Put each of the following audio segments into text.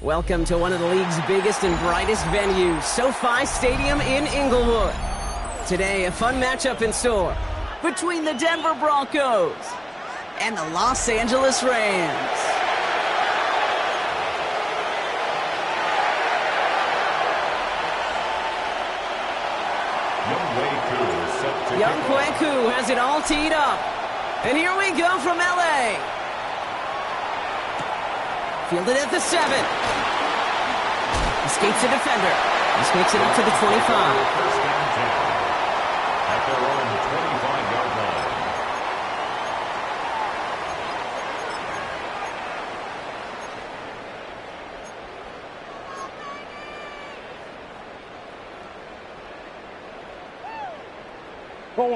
Welcome to one of the league's biggest and brightest venues, SoFi Stadium in Inglewood. Today, a fun matchup in store between the Denver Broncos and the Los Angeles Rams. Young Kweku has it all teed up. And here we go from LA. Fielded at the 7. Escapes the defender. This makes it up to the 25. First down 10. At their own 25-yard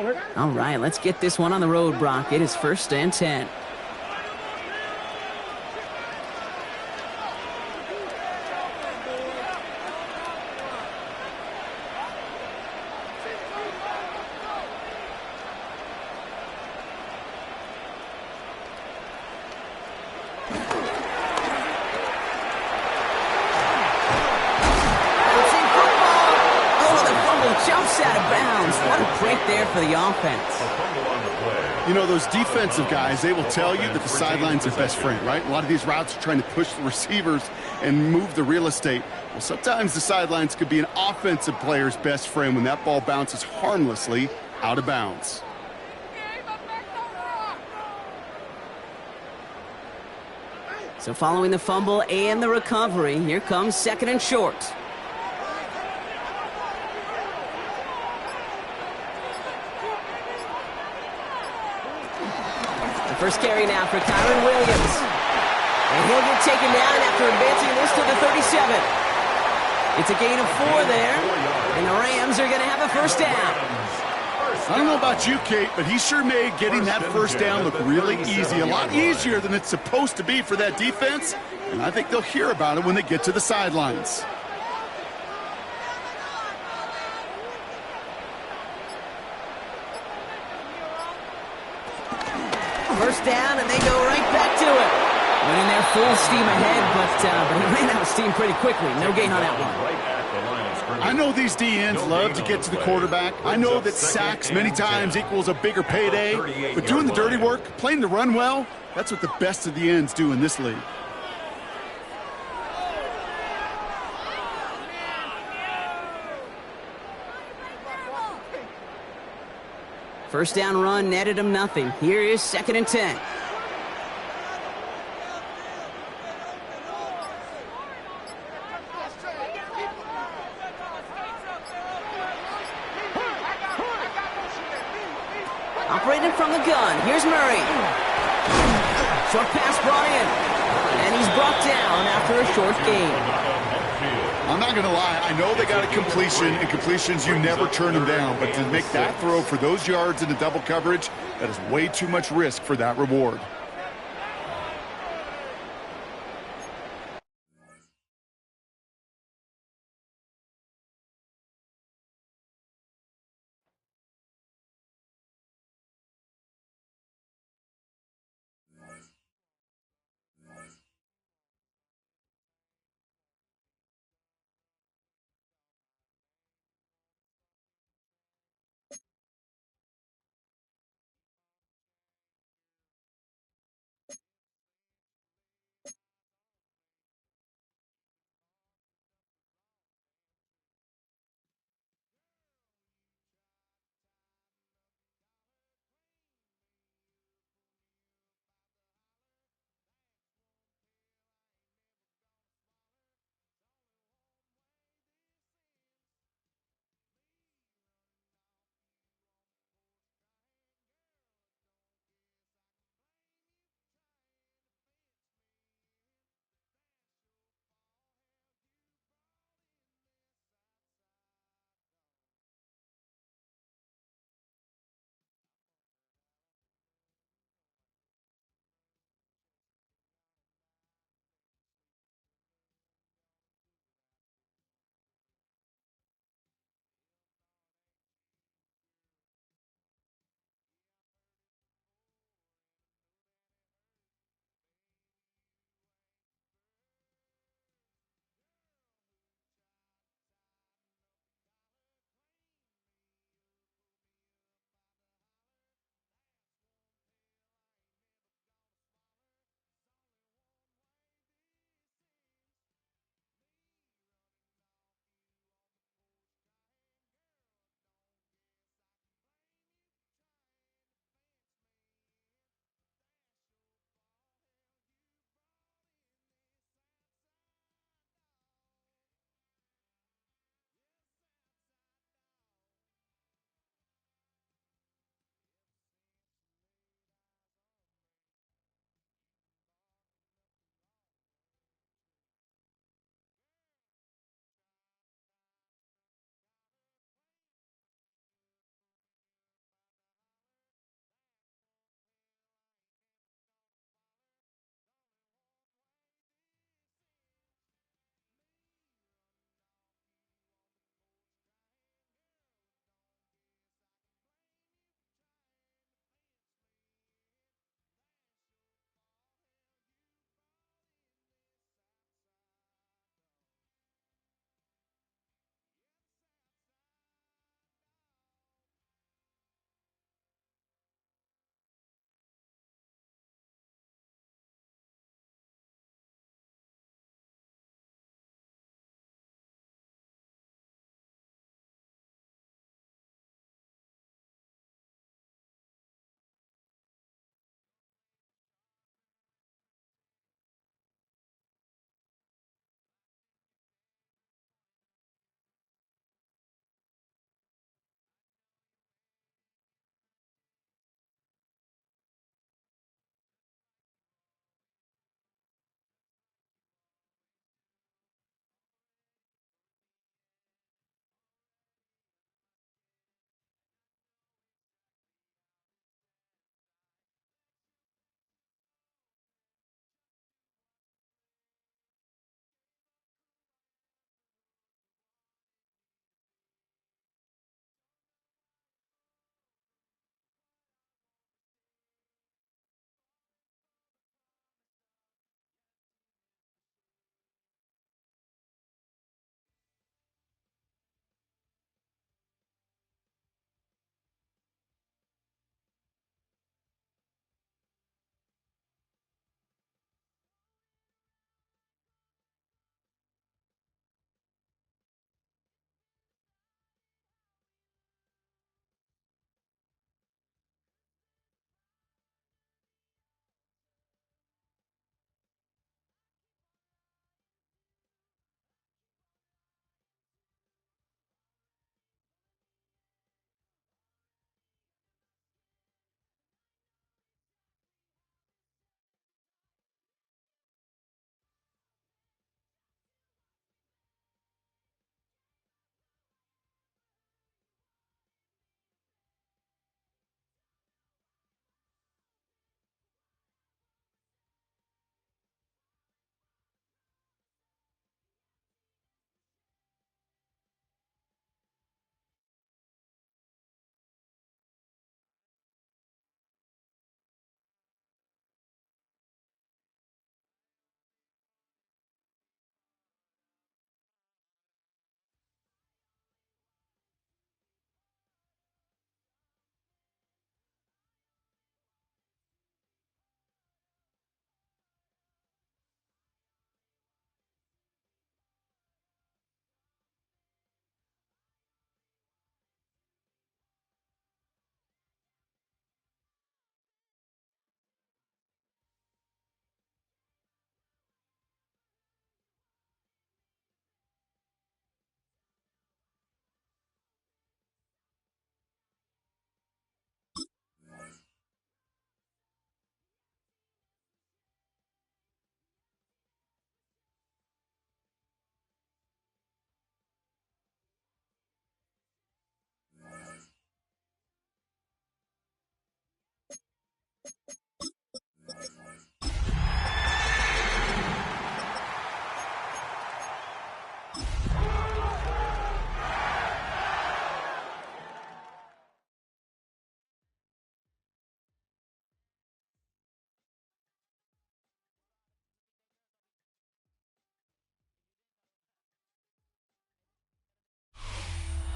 line. All right, let's get this one on the road, Brock. It is 1st and 10. Jumps out of bounds. What a break there for the offense. You know, those defensive guys, they will tell you that the sideline's their best friend, right? A lot of these routes are trying to push the receivers and move the real estate. Well, sometimes the sidelines could be an offensive player's best friend when that ball bounces harmlessly out of bounds. So following the fumble and the recovery, here comes 2nd and short. First carry now for Kyren Williams. And he'll get taken down after advancing this to the 37. It's a gain of 4 there. And the Rams are going to have a first down. I don't know about you, Kate, but he sure made getting that first down look really easy. A lot easier than it's supposed to be for that defense. And I think they'll hear about it when they get to the sidelines. First down, and they go right back to it. Went in there full steam ahead, but he ran out of steam pretty quickly. No gain on that one. I know these D-ends love to get to the quarterback. I know that sacks many times equals a bigger payday. But doing the dirty work, playing the run well, that's what the best of the ends do in this league. First down run netted him nothing. Here is 2nd and 10. Operating from the gun. Here's Murray. Short pass brought in. And he's brought down after a short gain. I'm not going to lie, I know they got a completion, and completions, you never turn them down. But to make that throw for those yards into double coverage, that is way too much risk for that reward.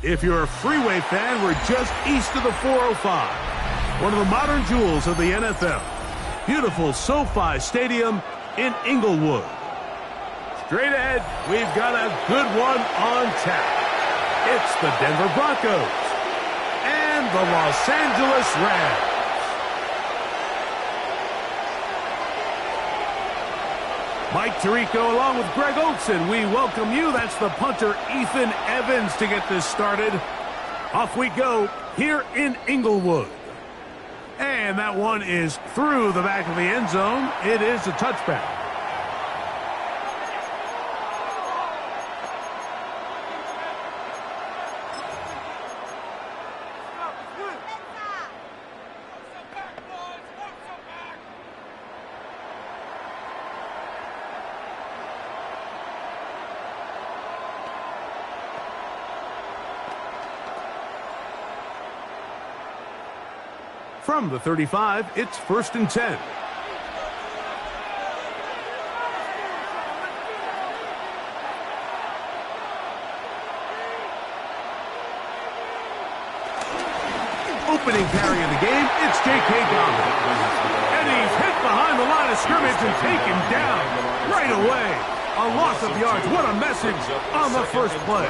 If you're a Freeway fan, we're just east of the 405. One of the modern jewels of the NFL. Beautiful SoFi Stadium in Inglewood. Straight ahead, we've got a good one on tap. It's the Denver Broncos and the Los Angeles Rams. Mike Tirico along with Greg Olsen. We welcome you. That's the punter, Ethan Evans, to get this started. Off we go here in Inglewood. And that one is through the back of the end zone. It is a touchback. From the 35, it's 1st and 10. Opening carry of the game, it's J.K. Dobbins. And he's hit behind the line of scrimmage and taken down right away. A loss of yards. What a message on the first play.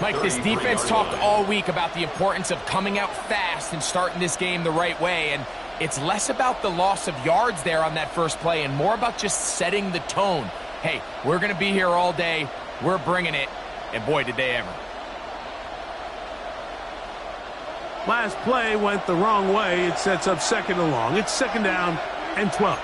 Mike, this defense talked all week about the importance of coming out fast and starting this game the right way, and it's less about the loss of yards there on that first play and more about just setting the tone. Hey, we're going to be here all day. We're bringing it, and boy, did they ever. Last play went the wrong way. It sets up 2nd and long. It's 2nd down and 12.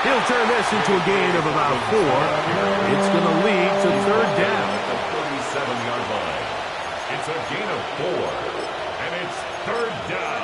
He'll turn this into a gain of about 4. It's going to lead to 3rd down. At the 37-yard line. It's a gain of 4. And it's 3rd down.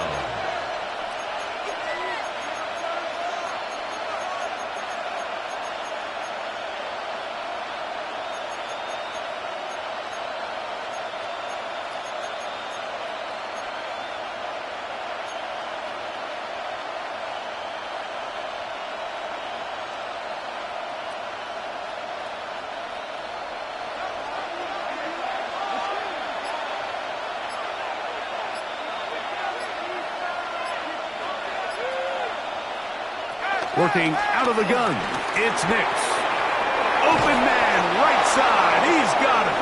Working out of the gun, it's Nix. Open man, right side, he's got it.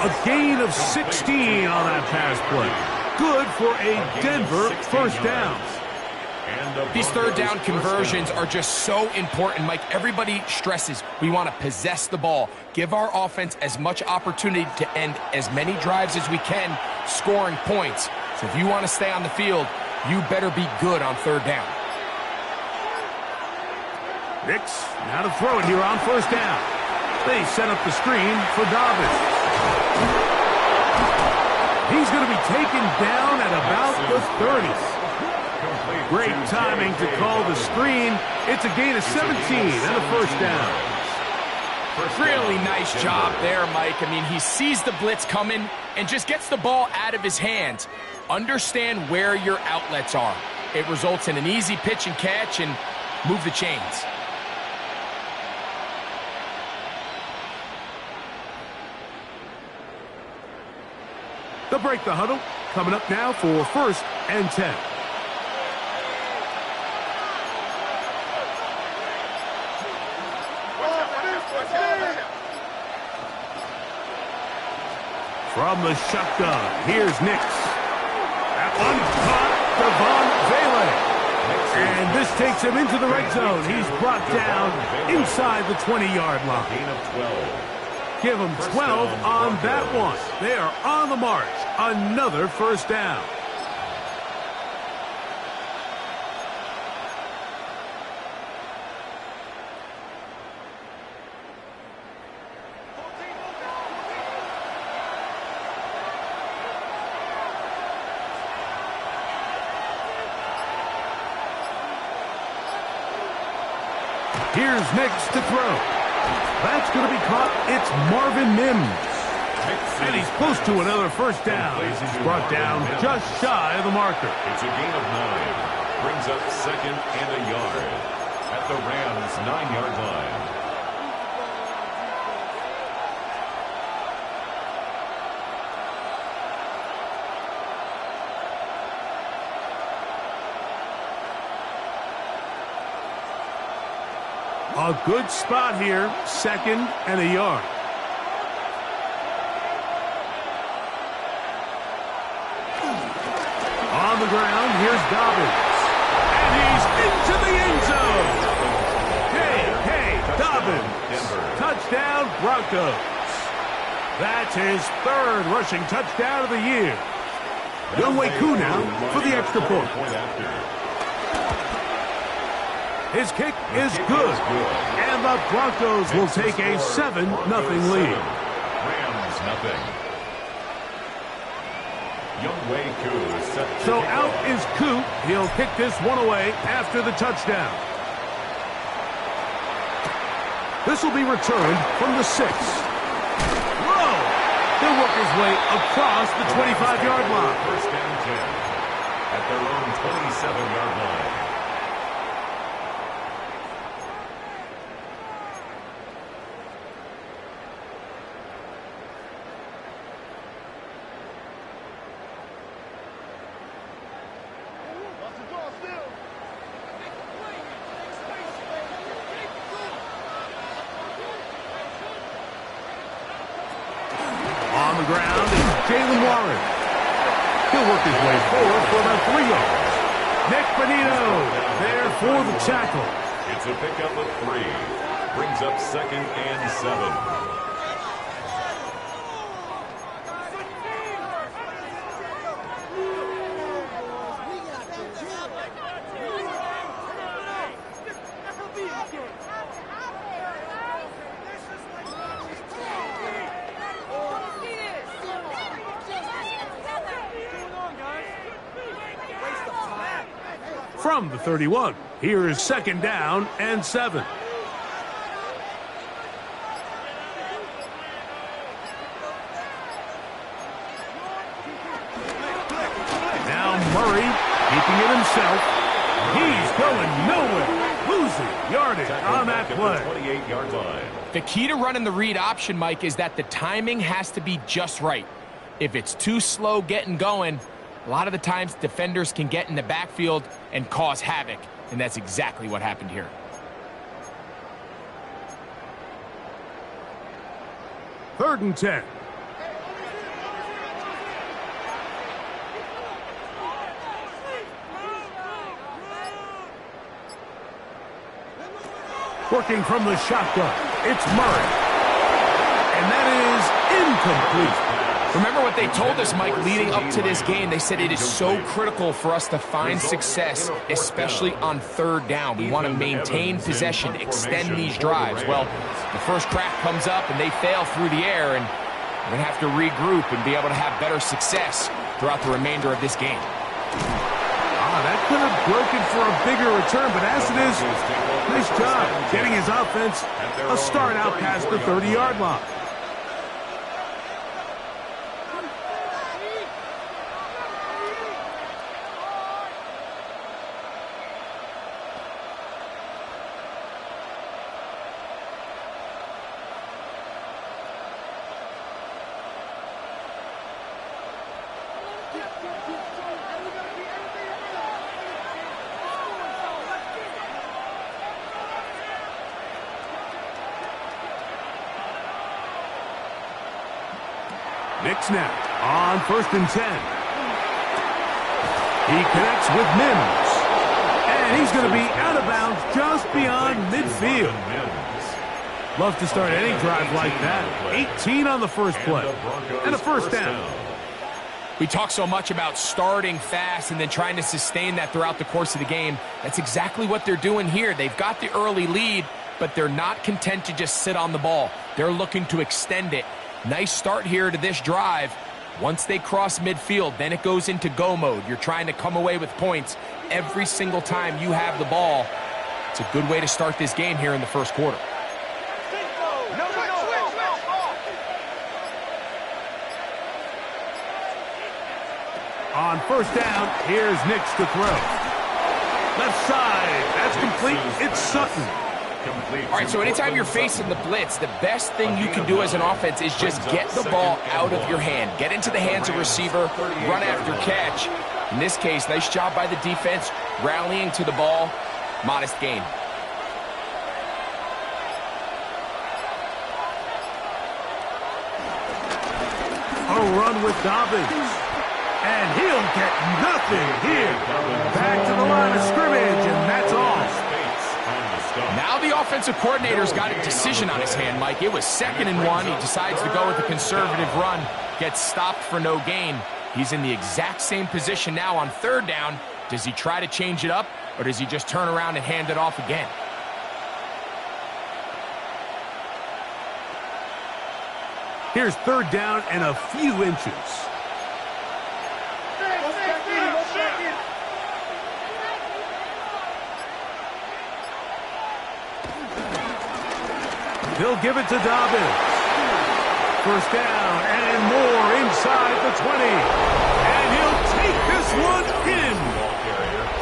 A gain of 16 on that pass play. Good for a Denver 1st down. These 3rd down conversions are just so important, Mike. Everybody stresses we want to possess the ball, give our offense as much opportunity to end as many drives as we can, scoring points. So if you want to stay on the field, you better be good on 3rd down. Nix, now to throw it here on 1st down. They set up the screen for Dobbins. He's going to be taken down at about the 30. Great timing to call the screen. It's a gain of 17 and a 1st down. Really nice job there, Mike. I mean, he sees the blitz coming and just gets the ball out of his hands. Understand where your outlets are. It results in an easy pitch and catch and move the chains. They'll break the huddle. Coming up now for 1st and 10. From the shotgun, here's Nix. That one caught Devon Vele. And this takes him into the red zone. He's brought down inside the 20-yard line. Gain of 12. Give them 12 on that one. They are on the march. Another 1st down. Here's Nix to throw. That's going to be caught. It's Marvin Mims. And he's close to another first down as he's brought down just shy of the marker. It's a gain of 9. Brings up second and a yard at the Rams' 9-yard line. A good spot here, second and a yard. On the ground, here's Dobbins. And he's into the end zone. Hey, Dobbins. Touchdown, Broncos. That's his third rushing touchdown of the year. Younghoe Koo now for the extra point. His kick is good. And the Broncos will take a 7-0 lead. Rams nothing. Younghoe Koo is set. So out is Koo. He'll kick this one away after the touchdown. This will be returned from the 6. Whoa! He'll work his way across the 25-yard line. First down 10 at their own 27-yard line. On the ground is Jalen Warren. He'll work his way forward for about 3 yards. Nick Bonito there for the tackle. It's a pickup of 3. Brings up second and 7. From the 31, here is second down and 7. Now Murray keeping it himself. He's going nowhere. Losing yardage on that play. 28-yard line. The key to running the read option, Mike, is that the timing has to be just right. If it's too slow getting going, a lot of the times defenders can get in the backfield and cause havoc, and that's exactly what happened here. Third and 10. Working from the shotgun, it's Murray. And that is incomplete. Remember what they told us, Mike, leading up to this game. They said it is so critical for us to find success, especially on third down. We want to maintain possession, extend these drives. Well, the first crack comes up and they fail through the air, and we're going to have to regroup and be able to have better success throughout the remainder of this game. That could have broken for a bigger return, but as it is, nice job getting his offense a start out past the 30-yard line. Nix now on 1st and 10. He connects with Mims. And he's going to be out of bounds just beyond midfield. Love to start any drive like that. 18 on the first play. And a first down. We talk so much about starting fast and then trying to sustain that throughout the course of the game. That's exactly what they're doing here. They've got the early lead, but they're not content to just sit on the ball. They're looking to extend it. Nice start here to this drive. Once they cross midfield, then it goes into go mode. You're trying to come away with points every single time you have the ball. It's a good way to start this game here in the first quarter. On first down, here's Nix to throw. Left side, that's complete. It's Sutton. All right, so anytime you're facing the blitz, the best thing you can do as an offense is just get the ball out of your hand. Get into the hands of receiver, run after catch. In this case, nice job by the defense, rallying to the ball. Modest gain. A run with Dobbins. And he'll get nothing here. Back to the line of scrimmage, and that's all. Now the offensive coordinator's got a decision on his hand, Mike. It was 2nd and 1. He decides to go with the conservative run. Gets stopped for no gain. He's in the exact same position now on 3rd down. Does he try to change it up, or does he just turn around and hand it off again? Here's 3rd down and a few inches. They'll give it to Dobbins. 1st down and more inside the 20. And he'll take this one in.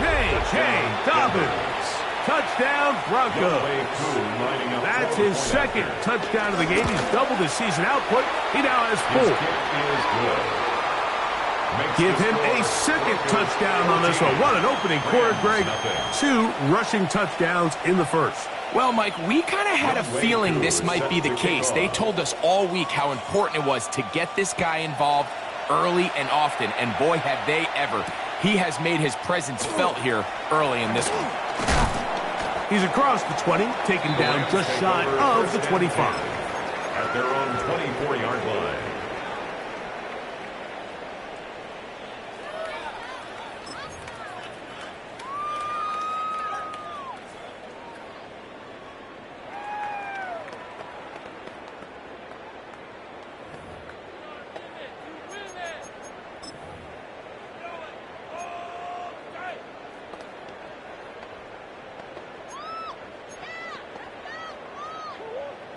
J.K. Dobbins. Touchdown, Broncos. That's his 2nd touchdown of the game. He's doubled his season output. He now has 4. Give him a 2nd touchdown on this one. What an opening quarter, Greg. 2 rushing touchdowns in the 1st. Well, Mike, we kind of had a feeling this might be the case. They told us all week how important it was to get this guy involved early and often, and boy, have they ever. He has made his presence felt here early in this one. He's across the 20, taken down just shy of the 25. At their own 24-yard line.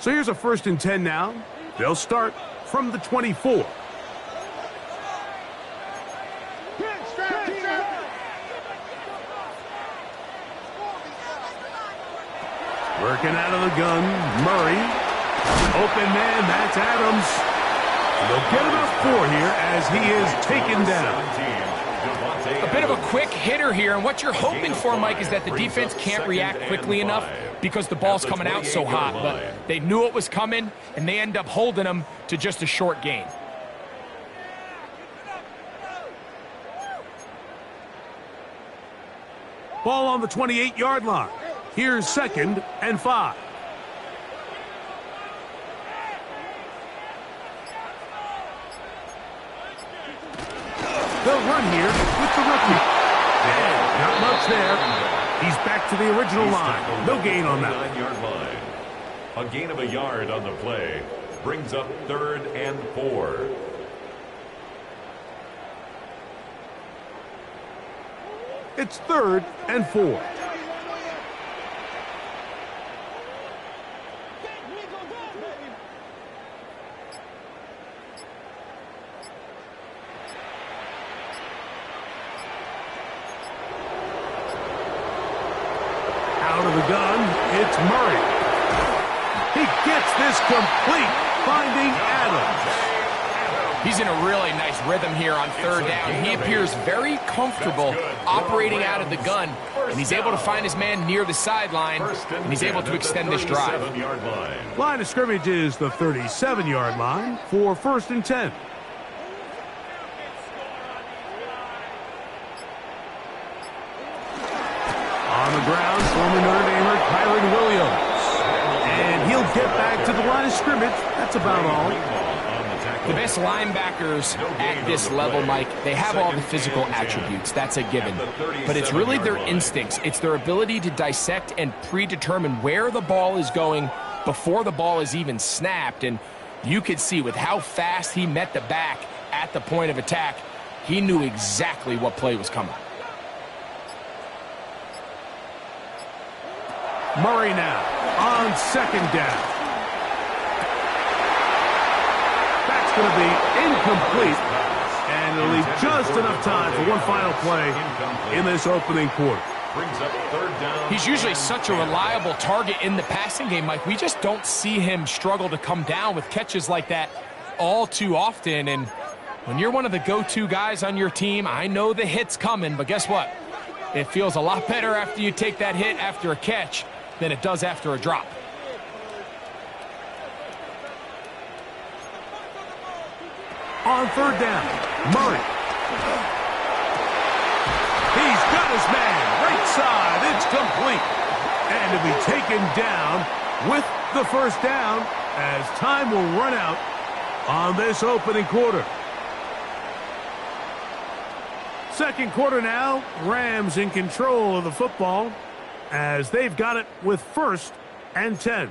So here's a 1st and 10 now. They'll start from the 24. Working out of the gun, Murray. Open man, that's Adams. They'll get about 4 here as he is taken down. A bit of a quick hitter here, and what you're hoping for, Mike, is that the defense can't react quickly enough because the ball's coming out so hot. But they knew it was coming, and they end up holding them to just a short gain. Ball on the 28-yard line. Here's 2nd and 5. They'll run here with the rookie. And not much there. He's back to the original line. No gain on that. 9-yard line. A gain of a yard on the play brings up 3rd and 4. It's 3rd and 4. Out of the gun, it's Murray. He gets this complete, finding Adams. He's in a really nice rhythm here on 3rd down. He appears very comfortable operating out of the gun, and he's able to find his man near the sideline, and he's able to extend this drive. Line of scrimmage is the 37-yard line for 1st and 10. On the ground, former Notre Damer Kyren Williams. And he'll get back to the line of scrimmage. That's about all. The best linebackers at this level, Mike, they have all the physical attributes. That's a given. But it's really their instincts. It's their ability to dissect and predetermine where the ball is going before the ball is even snapped. And you could see with how fast he met the back at the point of attack, he knew exactly what play was coming. Murray now on 2nd down. That's going to be incomplete. And it'll leave just enough time for one final play in this opening quarter. Brings up third down. He's usually such a reliable target in the passing game, Mike. We just don't see him struggle to come down with catches like that all too often. And when you're one of the go-to guys on your team, I know the hit's coming, but guess what? It feels a lot better after you take that hit after a catch than it does after a drop. On third down, Murray. He's got his man, right side, it's complete. And to be taken down with the first down as time will run out on this opening quarter. Second quarter now, Rams in control of the football as they've got it with 1st and 10.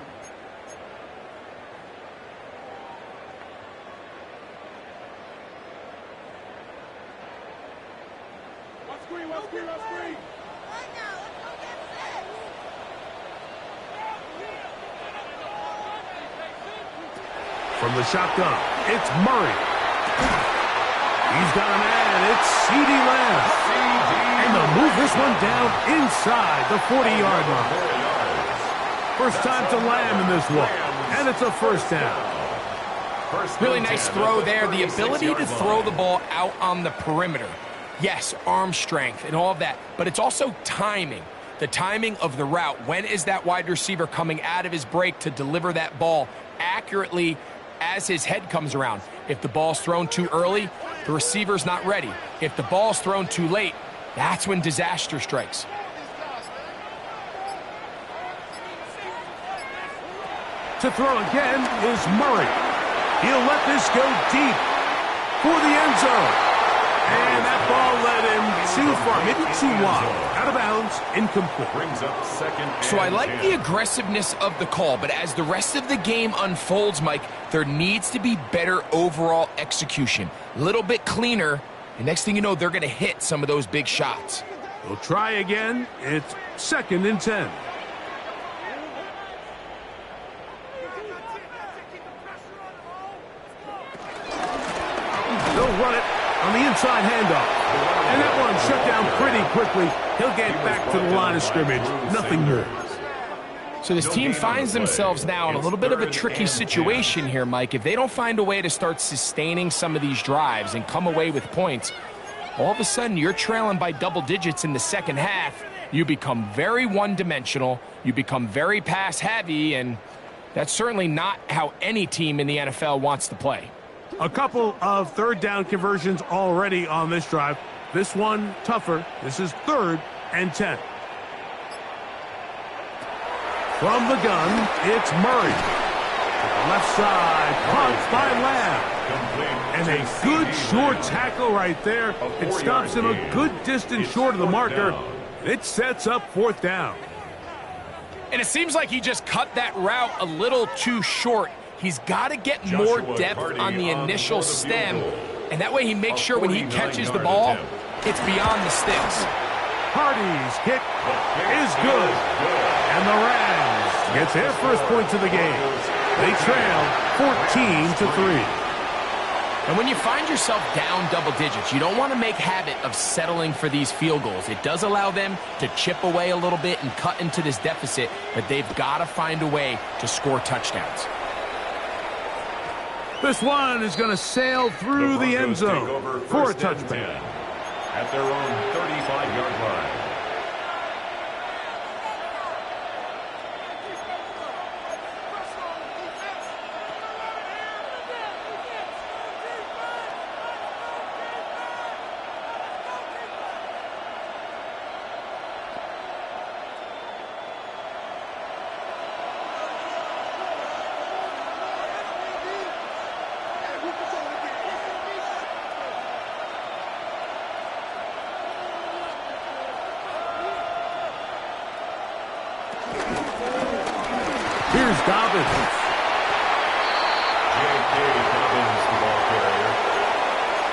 From the shotgun, it's Murray. He's got a man. It's CeeDee Lamb. And they'll move this one down inside the 40-yard line. First time to Lamb in this one. And it's a first down. Really nice throw there. The ability to throw the ball out on the perimeter. Yes, arm strength and all of that. But it's also timing. The timing of the route. When is that wide receiver coming out of his break to deliver that ball accurately as his head comes around? If the ball's thrown too early, the receiver's not ready. If the ball's thrown too late, that's when disaster strikes. To throw again is Murray. He'll let this go deep for the end zone. And that ball led him too far, maybe too wide. Out of bounds, incomplete. Brings up second. So I like the aggressiveness of the call, but as the rest of the game unfolds, Mike, there needs to be better overall execution. A little bit cleaner, and next thing you know, they're going to hit some of those big shots. They'll try again. It's 2nd and 10. They'll run it on the inside handoff. And that one shut down pretty quickly. He'll get back to the line of scrimmage. Nothing more. So this team finds themselves now in a little bit of a tricky situation here, Mike. If they don't find a way to start sustaining some of these drives and come away with points, all of a sudden you're trailing by double digits in the second half. You become very one-dimensional. You become very pass-heavy, and that's certainly not how any team in the NFL wants to play. A couple of third down conversions already on this drive. This one tougher. This is 3rd and 10. From the gun, it's Murray. To the left side, caught by Lamb. And a good short tackle right there. It stops him a good distance short of the marker. It sets up 4th down. And it seems like he just cut that route a little too short. He's got to get more depth on the initial stem, and that way he makes sure when he catches the ball, it's beyond the sticks. Hardy's kick is good, and the Rams gets their first points of the game. They trail 14-3. And when you find yourself down double digits, you don't want to make habit of settling for these field goals. It does allow them to chip away a little bit and cut into this deficit, but they've got to find a way to score touchdowns. This one is going to sail through the end zone for a touchdown. At their own 35-yard line. Here's Dobbins. J.K. Dobbins, the ball carrier.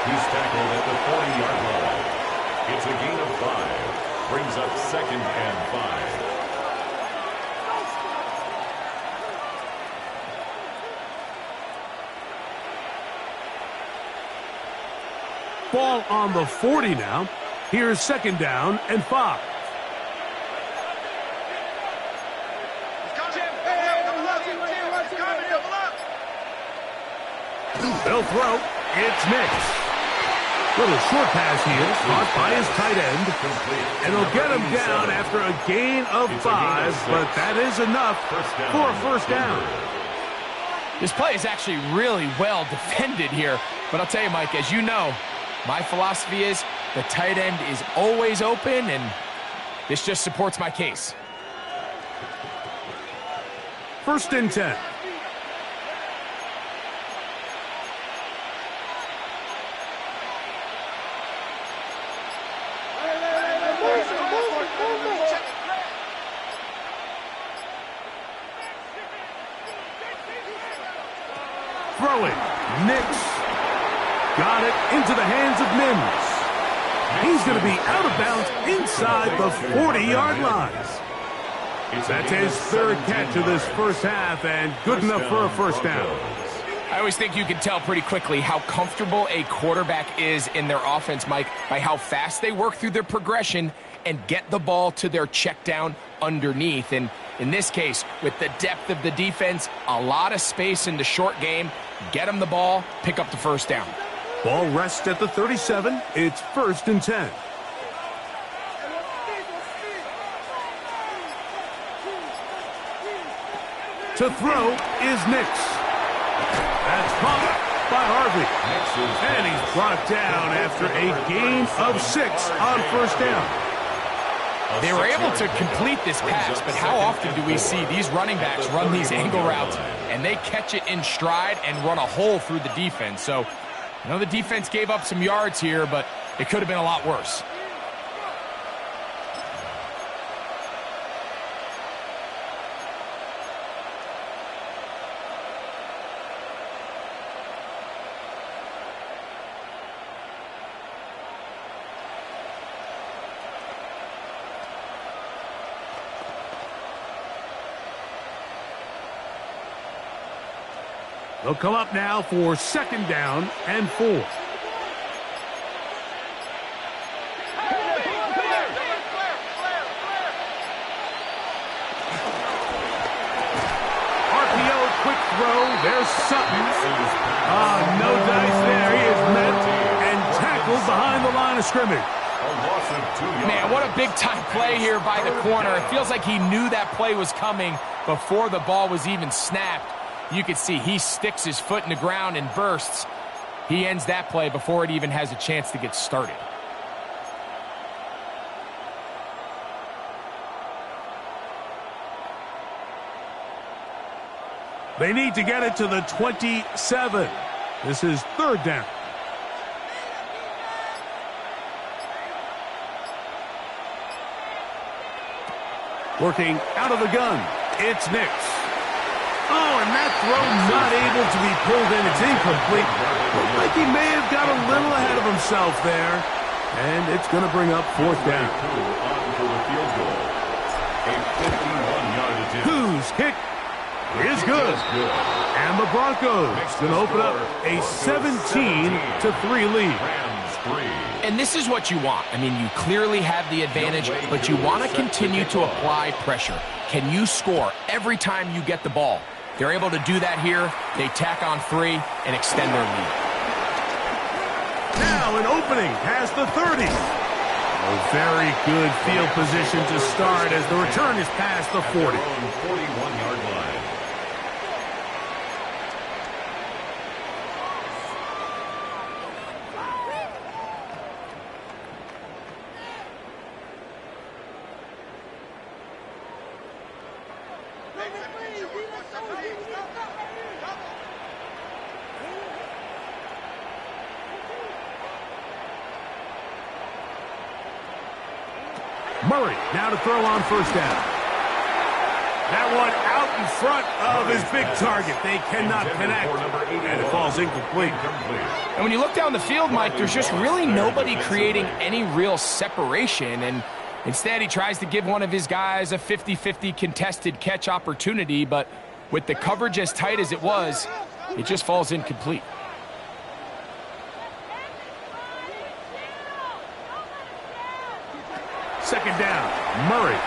He's tackled at the 40-yard line. It's a gain of 5. Brings up 2nd and 5. Ball on the 40 now. Here's 2nd down and 5. They'll throw. It's Nix. Little short pass here, caught by his tight end. And he'll get him down after a gain of 5, but that is enough for a first down. This play is actually really well defended here. But I'll tell you, Mike, as you know, my philosophy is the tight end is always open, and this just supports my case. 1st and 10. Throwing. Nix. Got it into the hands of Mims. He's going to be out of bounds inside the 40-yard line. That's his 3rd catch of this first half, and good enough for a first down. I always think you can tell pretty quickly how comfortable a quarterback is in their offense, Mike, by how fast they work through their progression and get the ball to their check down underneath. And in this case, with the depth of the defense, a lot of space in the short game, get them the ball, pick up the first down. Ball rests at the 37. It's 1st and 10. To throw is Nix. That's caught by Harvey. And he's brought down after a gain of 6 on first down. They were able to complete this pass, but how often do we see these running backs run these angle routes and they catch it in stride and run a hole through the defense? So, I know the defense gave up some yards here, but it could have been a lot worse. They'll come up now for 2nd down and 4. RPO, quick throw. There's Sutton. No dice there. He is met and tackled behind the line of scrimmage. Man, what a big-time play here by the corner. It feels like he knew that play was coming before the ball was even snapped. You can see he sticks his foot in the ground and bursts. He ends that play before it even has a chance to get started. They need to get it to the 27. This is 3rd down. Working out of the gun, it's Nix. Oh, and that throw not able to be pulled in. It's incomplete. Looked like he may have got a little ahead of himself there. And it's going to bring up 4th down. Whose kick is good. And the Broncos going to open up a 17-3 lead. And this is what you want. I mean, you clearly have the advantage, but you want to continue to apply pressure. Can you score every time you get the ball? They're able to do that here. They tack on 3 and extend their lead. Now an opening past the 30. A very good field position to start as the return is past the 40. 41-yard line. Murray now to throw on first down. That one out in front of his big target. They cannot connect, and it falls incomplete. And when you look down the field, Mike, there's just really nobody creating any real separation. And instead, he tries to give one of his guys a 50-50 contested catch opportunity. But with the coverage as tight as it was, it just falls incomplete. Second down, Murray.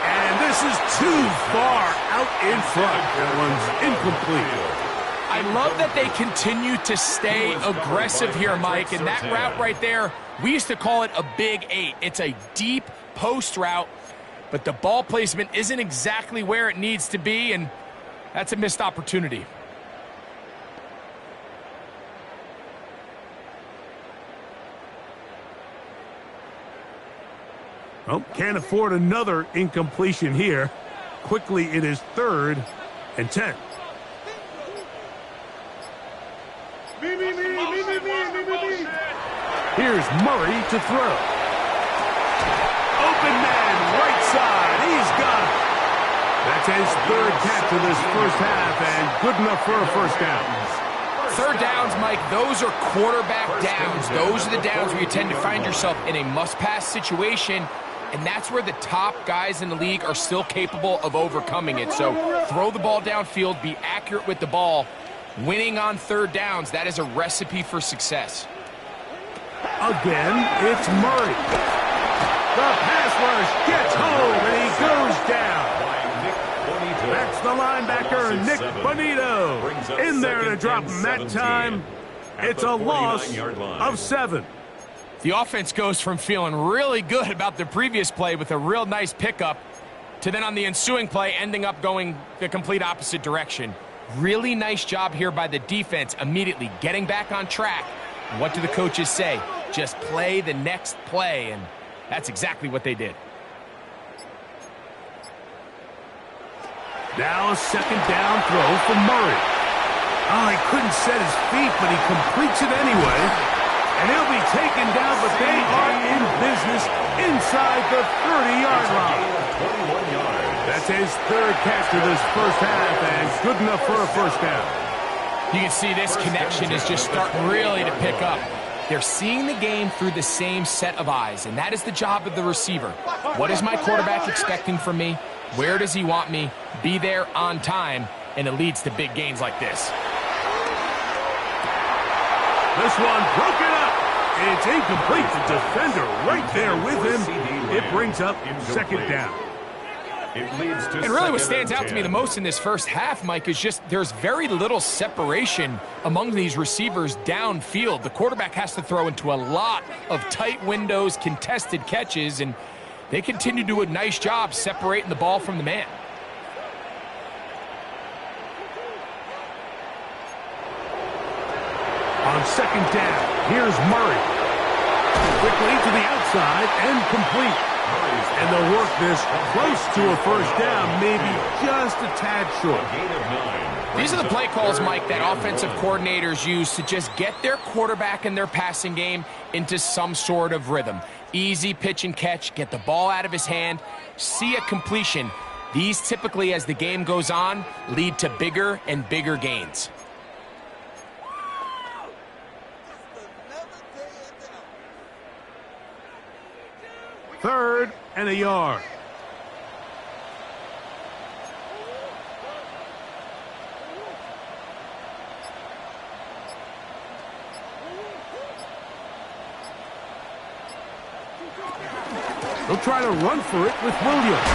And this is too far out in front. That one's incomplete. I love that they continue to stay aggressive here, Mike, and that route right there, we used to call it a big 8. It's a deep post route, but the ball placement isn't exactly where it needs to be, and that's a missed opportunity. Well, can't afford another incompletion here. Quickly, it is 3rd and 10. Here's Murray to throw. Open man, right side. He's got it. That's his 3rd catch of this first half, and good enough for a first down. 3rd downs, Mike, those are quarterback downs. Those are the downs where you tend to find yourself in a must-pass situation, and that's where the top guys in the league are still capable of overcoming it. So throw the ball downfield, be accurate with the ball. Winning on 3rd downs, that is a recipe for success. Again, it's Murray. The pass rush gets home, and he goes down. That's the linebacker, Nick Bonito. In there to drop him that time. It's a loss of 7. The offense goes from feeling really good about the previous play with a real nice pickup to then on the ensuing play ending up going the complete opposite direction. Really nice job here by the defense, immediately getting back on track. What do the coaches say? Just play the next play, and that's exactly what they did. Now a 2nd down throw for Murray. Oh, he couldn't set his feet, but he completes it anyway. And he'll be taken down, but they are in business inside the 30-yard line. That's his 3rd catch of this first half, and good enough for a first down. You can see this connection is just starting really to pick up. They're seeing the game through the same set of eyes, and that is the job of the receiver. What is my quarterback expecting from me? Where does he want me? Be there on time, and it leads to big gains like this. This one broken up. It's incomplete. The defender right there with him. It brings up 2nd down. And really what stands out to me the most in this first half, Mike, is just there's very little separation among these receivers downfield. The quarterback has to throw into a lot of tight windows, contested catches, and they continue to do a nice job separating the ball from the man. On 2nd down, here's Murray. Quickly to the outside and complete. And they'll work this close to a first down, maybe just a tad short. These are the play calls, Mike, that offensive coordinators use to just get their quarterback and their passing game into some sort of rhythm. Easy pitch and catch, get the ball out of his hand, see a completion. These typically, as the game goes on, lead to bigger and bigger gains. Third and a yard. They'll try to run for it with Williams.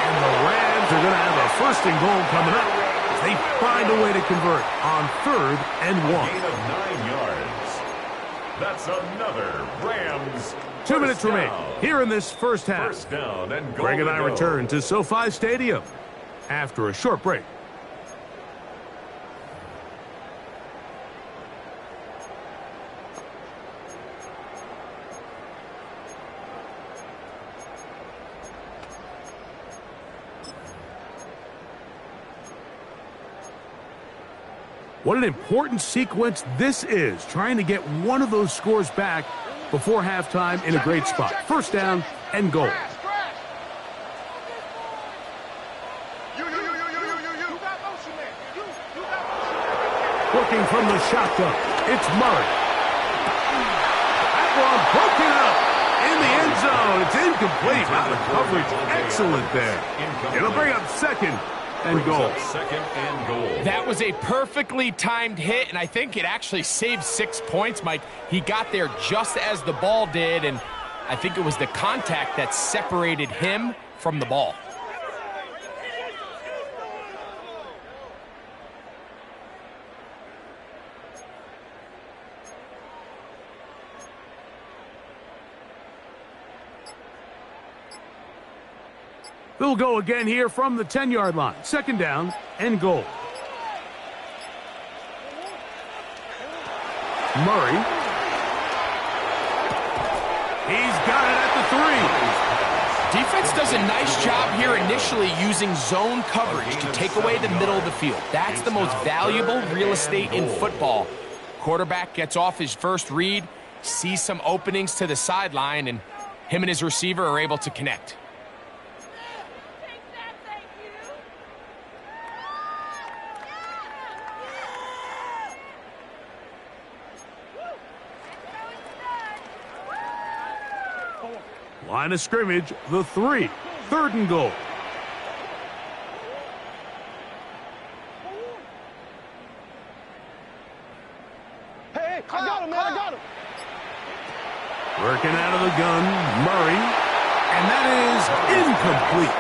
And the Rams are going to have a 1st and goal coming up as they find a way to convert on 3rd and 1. Gain of 9 yards. That's another Rams. 2 minutes remain here in this first half. First down and goal. Greg and I return to SoFi Stadium after a short break. What an important sequence this is, trying to get one of those scores back before halftime in a great spot. First down and goal. Working from the shotgun, it's Murray. That one broken up in the end zone. It's incomplete. Wow, the coverage excellent there. It'll bring up 2nd and goal. Second and goal. That was a perfectly timed hit, and I think it actually saved 6 points, Mike. He got there just as the ball did, and I think it was the contact that separated him from the ball. They'll go again here from the 10-yard line. Second down and goal. Murray. He's got it at the 3. Defense does a nice job here initially using zone coverage to take away the middle of the field. That's the most valuable real estate in football. Quarterback gets off his first read, sees some openings to the sideline, and him and his receiver are able to connect. Line of scrimmage, the 3. Third and goal. Hey, I got him, man, I got him. Working out of the gun, Murray. And that is incomplete.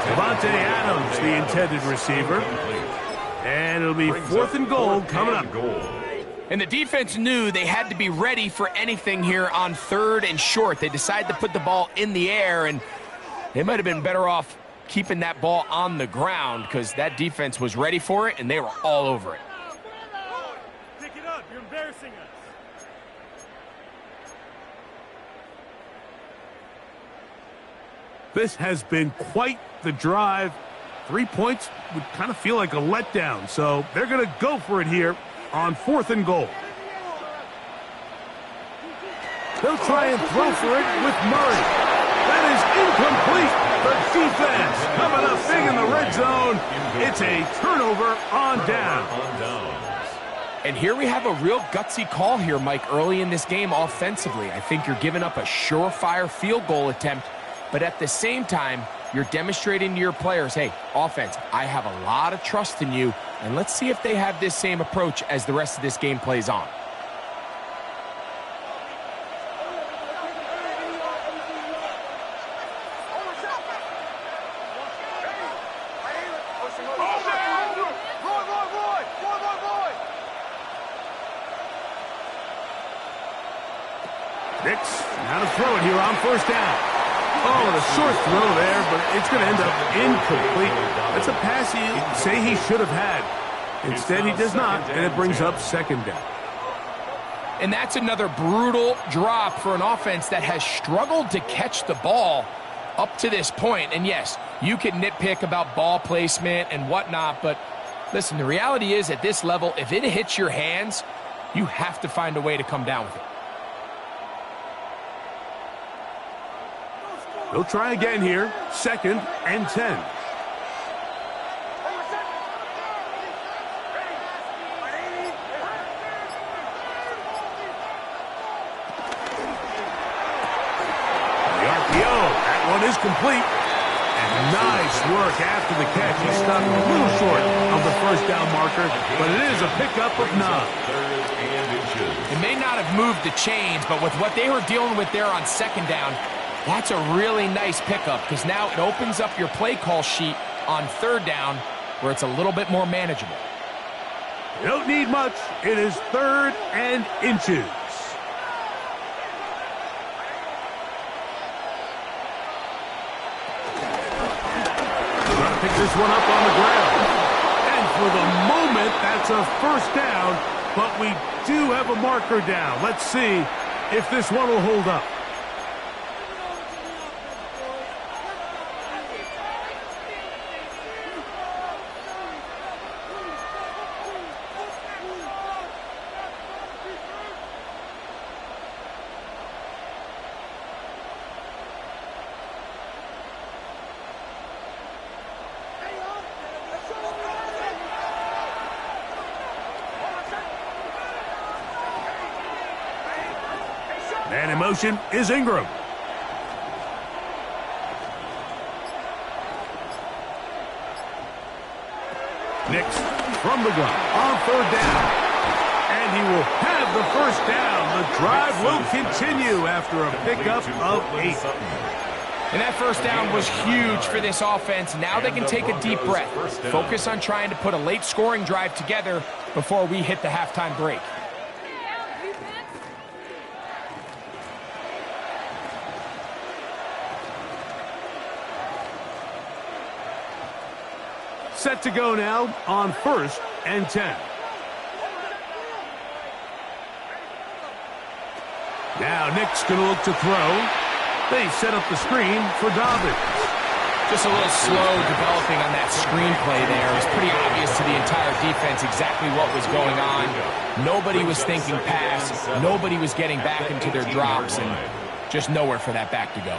Devontae Adams, the intended receiver. And it'll be 4th and goal coming up. And the defense knew they had to be ready for anything here on 3rd and short. They decided to put the ball in the air, and they might have been better off keeping that ball on the ground because that defense was ready for it, and they were all over it. Pick it up. You're embarrassing us. This has been quite the drive. 3 points would kind of feel like a letdown, so they're going to go for it here on 4th and goal. They'll try and throw for it with Murray. That is incomplete. The defense coming up big in the red zone. It's a turnover on down. And here we have a real gutsy call here, Mike, early in this game offensively. I think you're giving up a surefire field goal attempt, but at the same time, you're demonstrating to your players, hey, offense, I have a lot of trust in you, and let's see if they have this same approach as the rest of this game plays on. Nix, now to throw it here on 1st down. Oh, the short throw there, but it's going to end up incomplete. That's a pass you say he should have had. Instead, he does not, and it brings up 2nd down. And that's another brutal drop for an offense that has struggled to catch the ball up to this point. And yes, you can nitpick about ball placement and whatnot, but listen, the reality is at this level, if it hits your hands, you have to find a way to come down with it. They'll try again here, 2nd and 10. The RPO, that one is complete. And nice work after the catch. He stopped a little short of the 1st down marker, but it is a pickup of 9. It may not have moved the chains, but with what they were dealing with there on 2nd down, that's a really nice pickup because now it opens up your play call sheet on 3rd down where it's a little bit more manageable. You don't need much. It is 3rd and inches. Trying to pick this one up on the ground. And for the moment, that's a 1st down, but we do have a marker down. Let's see if this one will hold up. And in motion is Ingram. Nix from the gun on 3rd down. And he will have the first down. The drive will continue after a pickup of 8. And that first down was huge for this offense. Now they can take a deep breath. Focus on trying to put a late scoring drive together before we hit the halftime break. Set to go now on 1st and 10. Now Nick's going to look to throw. They set up the screen for Dobbins. Just a little slow developing on that screenplay there. It was pretty obvious to the entire defense exactly what was going on. Nobody was thinking pass. Nobody was getting back into their drops, and just nowhere for that back to go.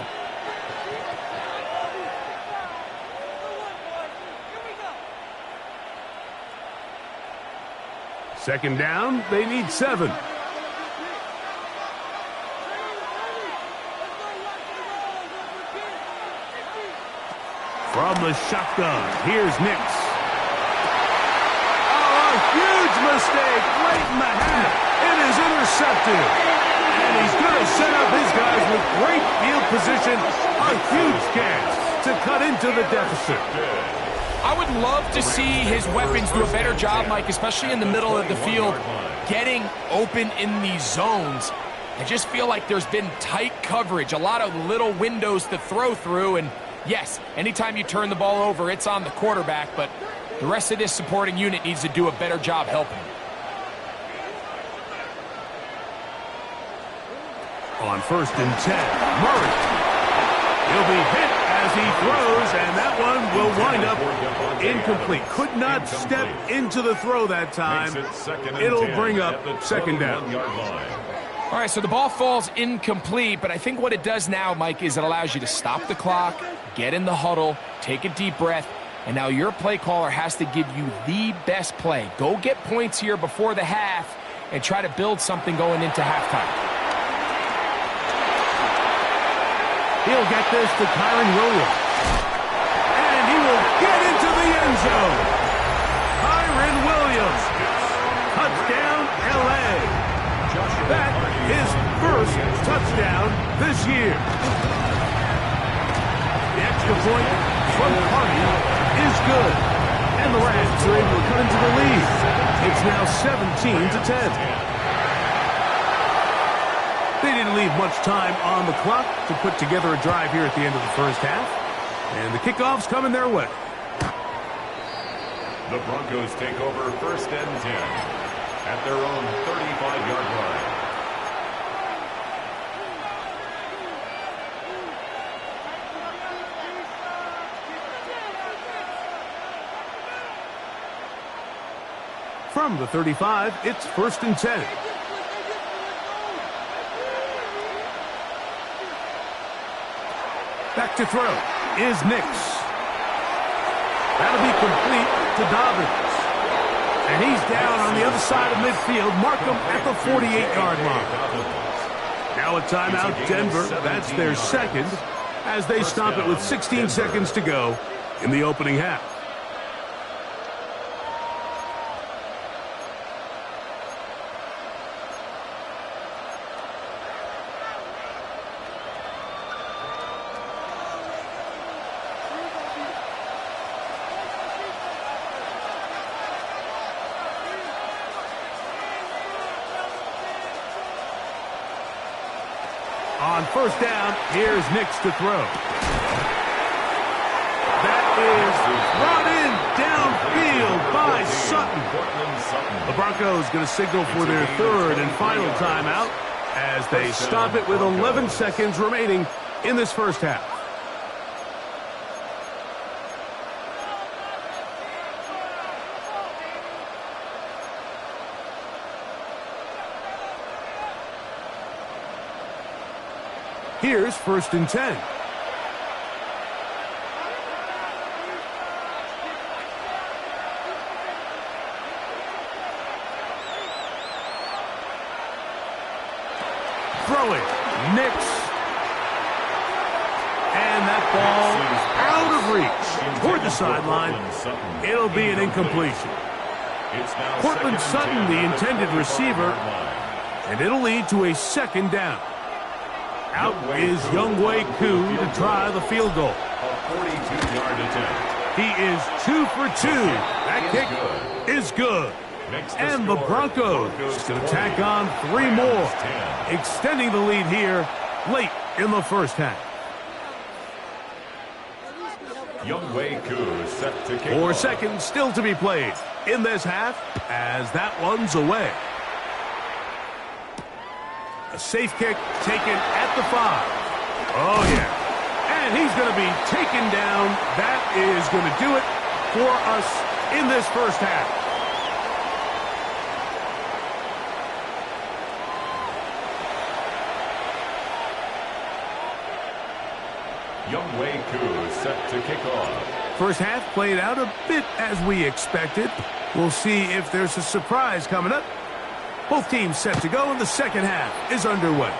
Second down, they need 7. From the shotgun, here's Nix. Oh, a huge mistake late in the half. It is intercepted. And he's going to set up his guys with great field position. A huge chance to cut into the deficit. I would love to see his weapons do a better job, Mike, especially in the middle of the field, getting open in these zones. I just feel like there's been tight coverage, a lot of little windows to throw through, and yes, anytime you turn the ball over, it's on the quarterback, but the rest of this supporting unit needs to do a better job helping. On 1st and 10, Murray. He'll be hit as he throws, and that one will wind up incomplete. Could not step into the throw that time. It'll bring up 2nd down. All right, so the ball falls incomplete, but I think what it does now, Mike, is it allows you to stop the clock, get in the huddle, take a deep breath, and now your play caller has to give you the best play. Go get points here before the half and try to build something going into halftime. He'll get this to Kyren Williams. And he will get into the end zone. Kyren Williams. Touchdown, L.A. That is first touchdown this year. The extra point from Hardy is good. And the Rams are able to cut into the lead. It's now 17-10. They didn't leave much time on the clock to put together a drive here at the end of the first half. And the kickoff's coming their way. The Broncos take over 1st and 10 at their own 35-yard line. From the 35, it's 1st and 10. Back to throw is Nix. That'll be complete to Dobbins. And he's down on the other side of midfield. Markham at the 48-yard line. Now a timeout, Denver. That's their second as they stop it with 16 seconds to go in the opening half. On 1st down, here's Nix to throw. That is brought in downfield by Sutton. The Broncos going to signal for their 3rd and final timeout as they stop it with 11 seconds remaining in this first half. Here's 1st and 10. Throwing, Nix. And that ball out of reach. toward the sideline. It'll be an incompletion. Cortland Sutton, the intended receiver, and it'll lead to a second down. Out is Younghoe Koo to try the field goal. A 42-yard attempt. He is 2 for 2. That kick is good. And the Broncos going to tack on 3 more, extending the lead here late in the first half. Younghoe Koo set to kick 4 off. seconds still to be played in this half as that one's away. A safe kick taken at the 5. Oh, yeah. And he's going to be taken down. That is going to do it for us in this first half. Younghoe Koo set to kick off. First half played out a bit as we expected. We'll see if there's a surprise coming up. Both teams set to go, and the second half is underway.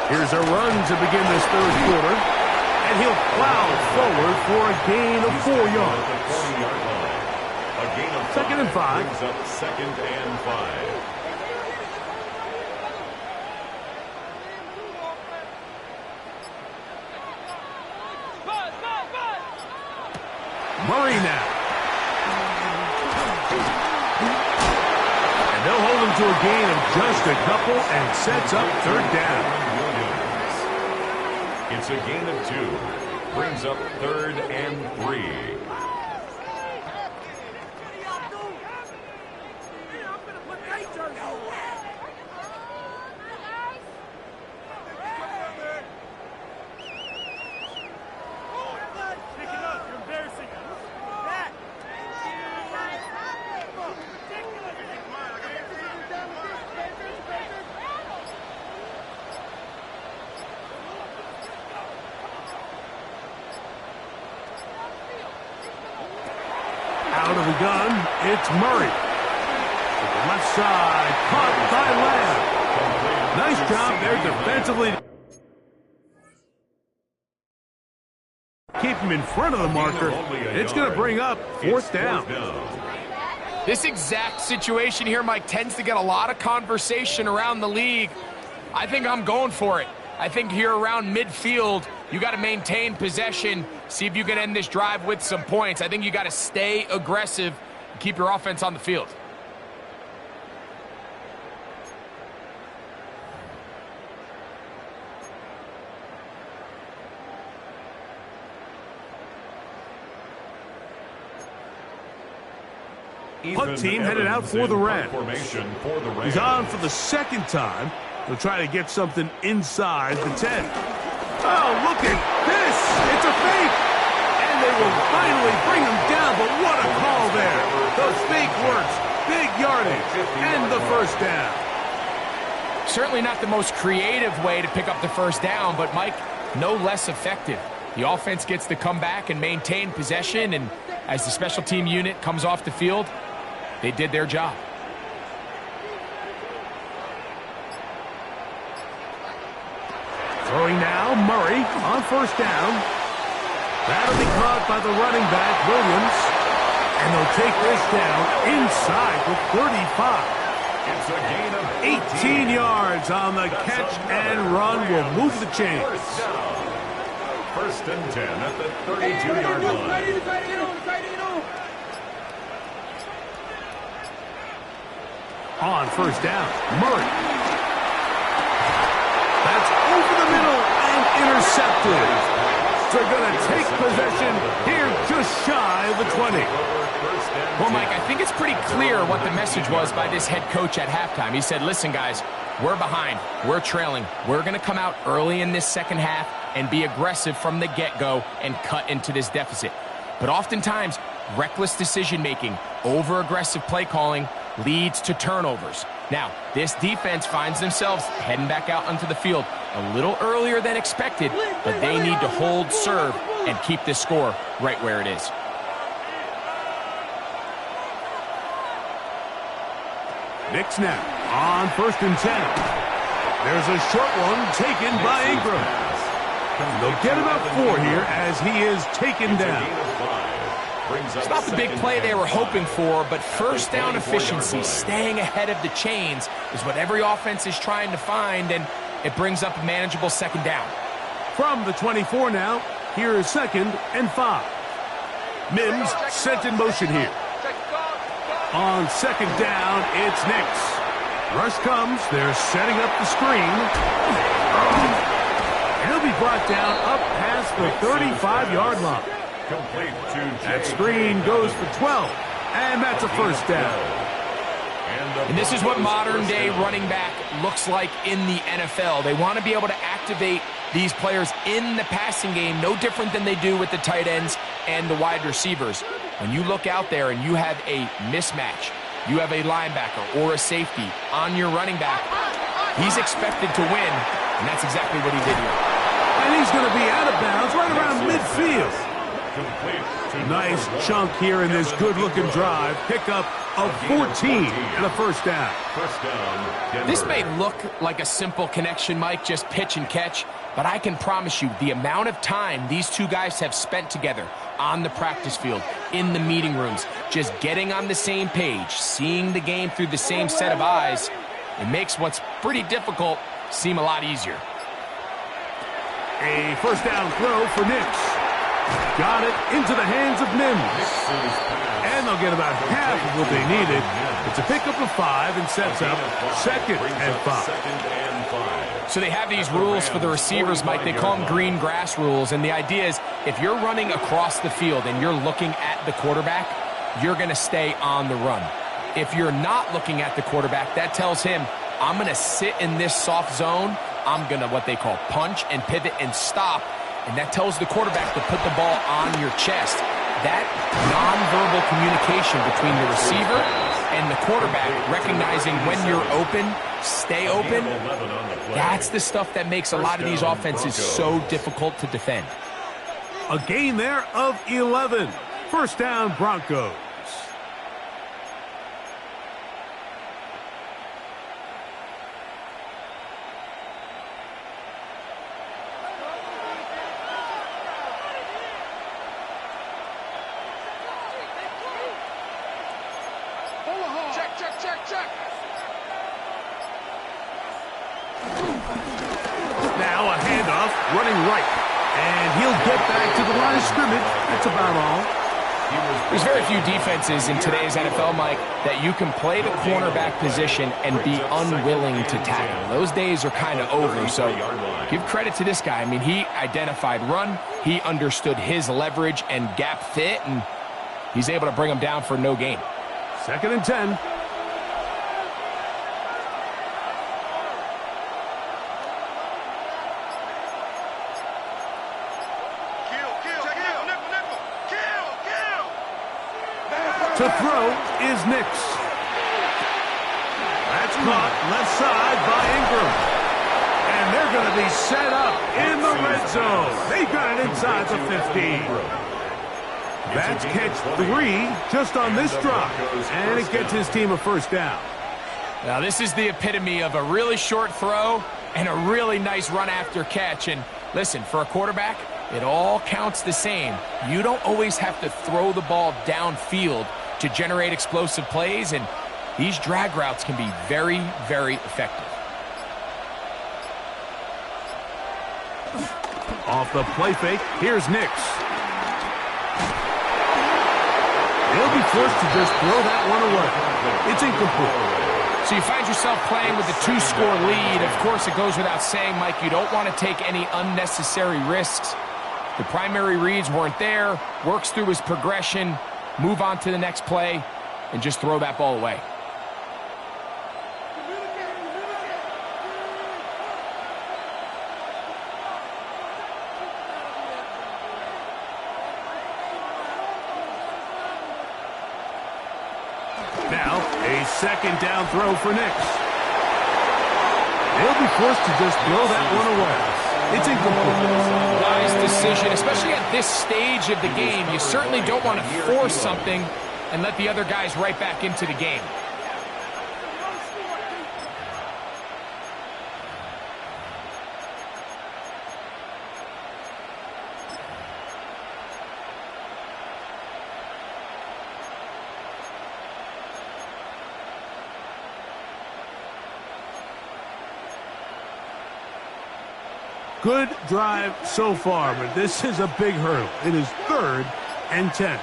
Here's a run to begin this third quarter, and he'll plow forward for a gain of 4 yards. At the 40-yard line. A gain of 5. Second and 5. Brings up second and 5. Murray now. And they'll hold him to a gain of just a couple and sets up third down. It's a gain of 2. Brings up third and 3. Pick it up. You're embarrassing us. Back. Out of the gun, it's Murray. To the left side, caught by Lamb. Nice job there defensively. Keep him in front of the marker. It's going to bring up fourth down. This exact situation here, Mike, tends to get a lot of conversation around the league. I think I'm going for it. I think here around midfield, you got to maintain possession, see if you can end this drive with some points. I think you got to stay aggressive, keep your offense on the field. Punt team headed out for the Rams. He's on for the second time. He'll try to get something inside the 10. Oh, look at this. It's a fake. And they will finally bring him down, but what a call there. The fake works. Big yardage. And the first down. Certainly not the most creative way to pick up the first down, but, Mike, no less effective. The offense gets to come back and maintain possession, and as the special team unit comes off the field, they did their job. Throwing now, Murray on first down. That'll be caught by the running back, Williams. And they'll take this down inside the 35. It's a gain of 18 yards on the catch and run will move the chains. First and 10 at the 32-yard line. On first down, Murray. That's over the middle and intercepted. They're going to take possession here just shy of the 20. Well, Mike, I think it's pretty clear what the message was by this head coach at halftime. He said, listen, guys, we're behind. We're trailing. We're going to come out early in this second half and be aggressive from the get-go and cut into this deficit. But oftentimes, reckless decision-making, over-aggressive play calling leads to turnovers. Now, this defense finds themselves heading back out onto the field a little earlier than expected, but they need to hold serve and keep this score right where it is. Knicks now on 1st and 10. There's a short one taken by Ingram. They'll get about 4 here as he is taken down. It's not the big play they were hoping for, but first down efficiency, staying ahead of the chains, is what every offense is trying to find, and it brings up a manageable 2nd down. From the 24 now, here is 2nd and 5. Mims sent in motion here. On 2nd down, it's Knicks. Rush comes. They're setting up the screen. He'll be brought down up past the 35-yard line. That screen goes for 12, and that's a 1st down. And this is what modern-day running back looks like in the NFL. They want to be able to activate these players in the passing game, no different than they do with the tight ends and the wide receivers. When you look out there and you have a mismatch, you have a linebacker or a safety on your running back, he's expected to win, and that's exactly what he did here. And he's going to be out of bounds right around midfield. Nice chunk here in this good-looking drive. Pickup of 14 and a 1st down. This may look like a simple connection, Mike, just pitch and catch, but I can promise you the amount of time these two guys have spent together on the practice field, in the meeting rooms, just getting on the same page, seeing the game through the same set of eyes, it makes what's pretty difficult seem a lot easier. A 1st down throw for Knicks. Got it into the hands of Mims. And they'll get about half of what they needed. It's a pickup of 5 and sets up 2nd and 5. So they have these rules for the receivers, Mike. They call them green grass rules. And the idea is if you're running across the field and you're looking at the quarterback, you're going to stay on the run. If you're not looking at the quarterback, that tells him, I'm going to sit in this soft zone. I'm going to what they call punch and pivot and stop. And that tells the quarterback to put the ball on your chest. That nonverbal communication between the receiver and the quarterback, recognizing when you're open, stay open, that's the stuff that makes a lot of these offenses so difficult to defend. A gain there of 11. 1st down, Broncos. Now a handoff, running right. And he'll get back to the line of scrimmage. That's about all. There's very few defenses in today's NFL, Mike, that you can play the cornerback position and be unwilling to tackle. Those days are kind of over, so give credit to this guy. I mean, he identified run, he understood his leverage and gap fit, and he's able to bring him down for no gain. 2nd and 10. To throw is Knicks. That's caught left side by Ingram. And they're going to be set up in the red zone. They've got it inside the 15. That's catch 3 just on this drive. And it gets his team a 1st down. Now this is the epitome of a really short throw and a really nice run after catch. And listen, for a quarterback, it all counts the same. You don't always have to throw the ball downfield to generate explosive plays, and these drag routes can be very, very effective. Off the play fake, here's Knicks. He'll be forced to just throw that one away. It's incomplete. So you find yourself playing with a 2-score lead. Of course, it goes without saying, Mike, you don't want to take any unnecessary risks. The primary reads weren't there, works through his progression, move on to the next play, and just throw that ball away. Second down throw for Nix. They'll be forced to just throw that one away. It's incomplete. Wise decision, especially at this stage of the game. You certainly don't want to force something and let the other guys right back into the game. Good drive so far, but this is a big hurdle. It is 3rd and 10.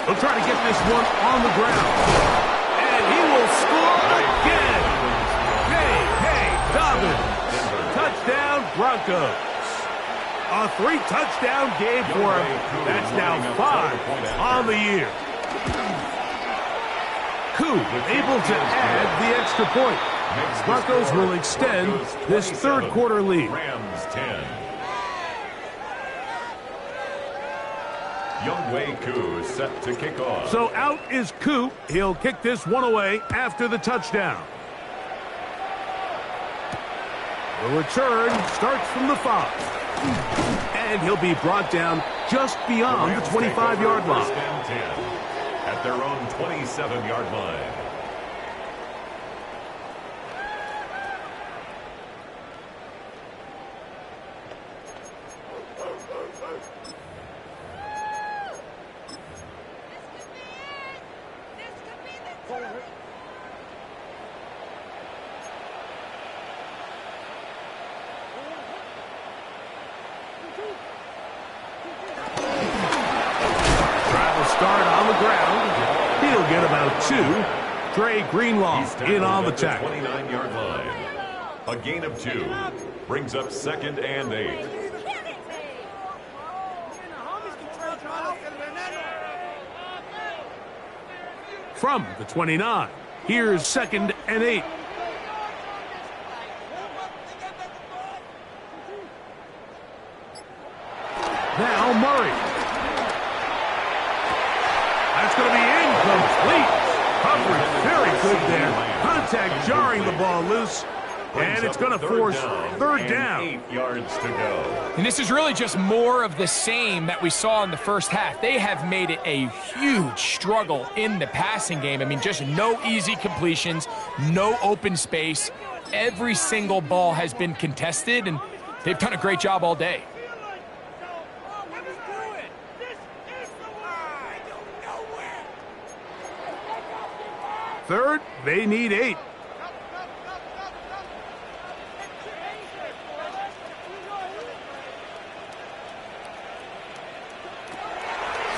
He'll try to get this one on the ground. And he will score again. Hey, Dobbins. Touchdown, Broncos. A 3-touchdown game for him. That's now 5 on the year. Koo able to add the extra point. Broncos will extend this third-quarter lead. Rams 10. Younghoe Koo is set to kick off. So out is Koo. He'll kick this one away after the touchdown. The return starts from the 5. And he'll be brought down just beyond the 25-yard line. First and 10 at their own 27-yard line. Start on the ground. He'll get about 2. Dre Greenlaw in on the tackle. 29-yard line. A gain of 2 brings up 2nd and 8. From the 29, here's 2nd and 8. Now Murray. That's going to be incomplete. Coverage very good there. Contact jarring the ball loose. And it's going to force 3rd down. 8 yards to go. And this is really just more of the same that we saw in the first half. They have made it a huge struggle in the passing game. I mean, just no easy completions, no open space. Every single ball has been contested, and they've done a great job all day. Third, they need 8.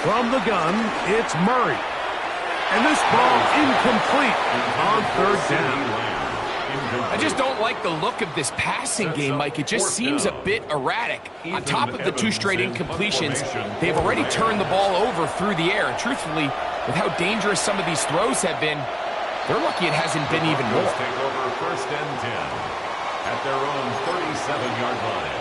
From the gun, it's Murray. And this ball incomplete on 3rd down. I just don't like the look of this passing game, Mike. It just seems a bit erratic. On top of the 2 straight incompletions, they've already turned the ball over through the air. And truthfully, with how dangerous some of these throws have been, they're lucky it hasn't been even more. Take over 1st and 10 at their own 37-yard line.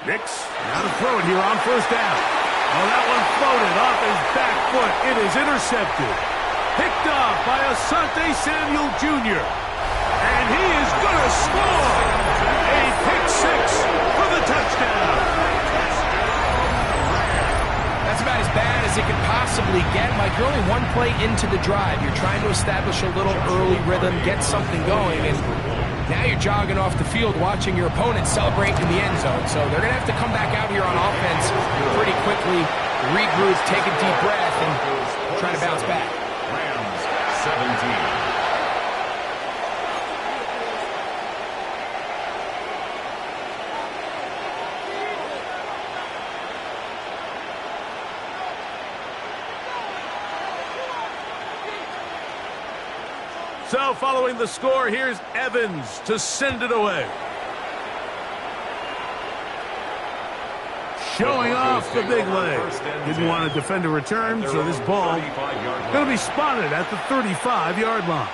Nix, now to throw it here on 1st down. Oh, that one floated off his back foot. It is intercepted. Picked off by Asante Samuel Jr. And he is going to score. A pick 6 for the touchdown. That's about as bad as it could possibly get. Mike, you're only 1 play into the drive. You're trying to establish a little early rhythm, get something going, and now you're jogging off the field watching your opponent celebrate in the end zone. So they're going to have to come back out here on offense pretty quickly, regroup, take a deep breath, and try to bounce back. Rams 17. So following the score, here's Evans to send it away. Showing off the big leg. Didn't want to defend a return, so this ball going to be spotted at the 35-yard line.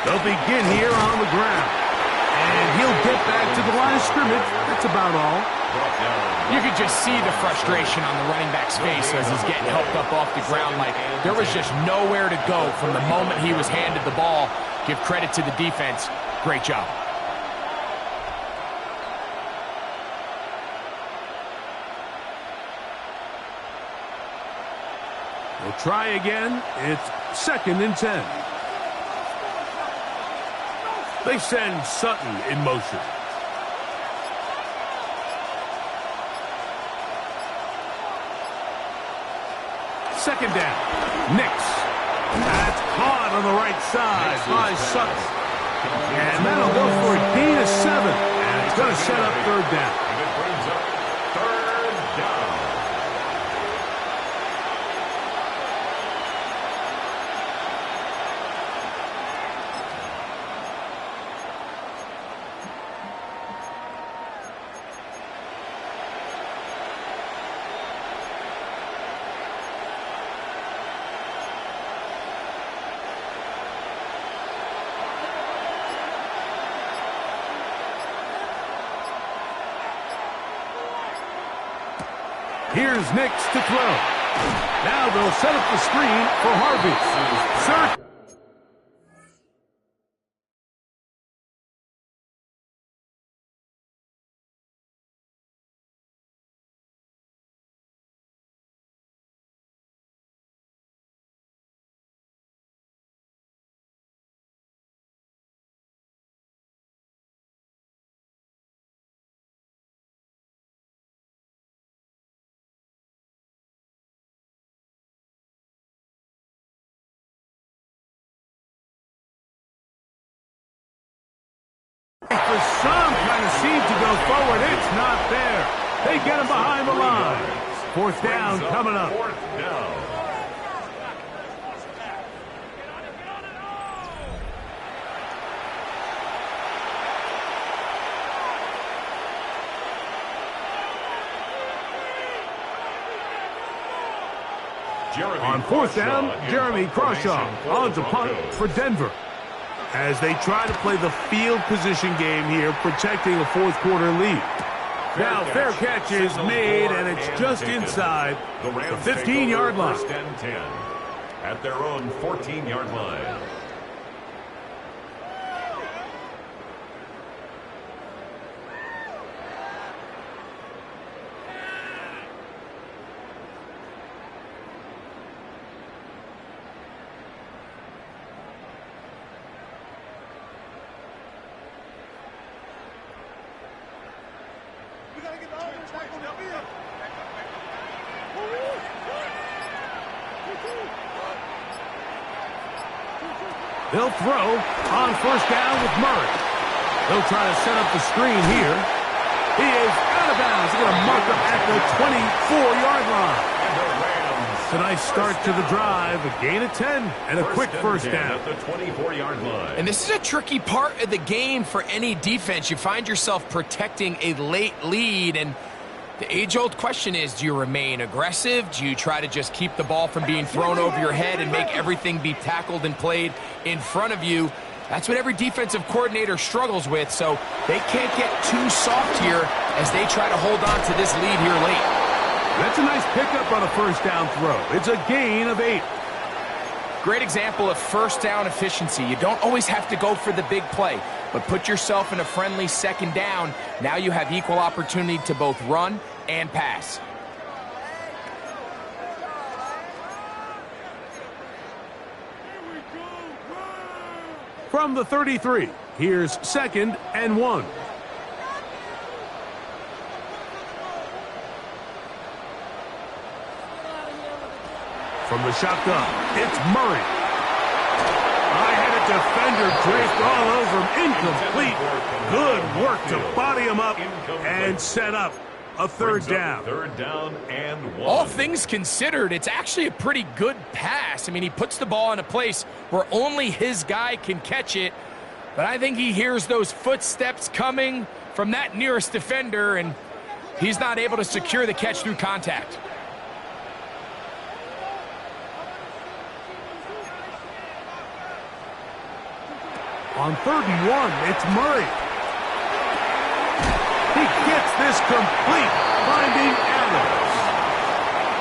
They'll begin here on the ground. And he'll get back to the line of scrimmage. That's about all. You could just see the frustration on the running back's face as he's getting helped up off the ground. Like there was just nowhere to go from the moment he was handed the ball. Give credit to the defense. Great job. We'll try again. It's 2nd and 10. They send Sutton in motion. Second down. Nix. That's caught on the right side by Sutton. And that'll go for a gain of 7. And it's going to set up 3rd down. And it brings up 3rd down. Here's Nix to throw. Now they'll set up the screen for Harvey. For some kind of seem to go forward, it's not there. They get him behind the line. 4th down coming up. 4th down. On 4th down, Jeremy Crawshaw on to punt for Denver. As they try to play the field position game here, protecting a 4th quarter lead. Now, fair catch is made, and it's just inside the 15-yard line. 1st and 10 at their own 14-yard line. They'll throw on 1st down with Murray. They'll try to set up the screen here. He is out of bounds. They're going to mark him at the 24-yard line. It's a nice start to the drive. A gain of 10 and a quick 1st down. At the 24-yard line. And this is a tricky part of the game for any defense. You find yourself protecting a late lead, and the age-old question is, do you remain aggressive? Do you try to just keep the ball from being thrown over your head and make everything be tackled and played in front of you? That's what every defensive coordinator struggles with, so they can't get too soft here as they try to hold on to this lead here late. That's a nice pickup on a 1st down throw. It's a gain of 8. Great example of 1st down efficiency. You don't always have to go for the big play. but put yourself in a friendly second down. Now you have equal opportunity to both run and pass. From the 33, here's 2nd and 1. From the shotgun, it's Murray. High-headed defender draped all over him. Incomplete. Good work to body him up and set up a third down. Third down and 1. All things considered, it's actually a pretty good pass. I mean, he puts the ball in a place where only his guy can catch it. But I think he hears those footsteps coming from that nearest defender, and he's not able to secure the catch through contact. On 3rd and 1, it's Murray. He gets this complete, finding Adams.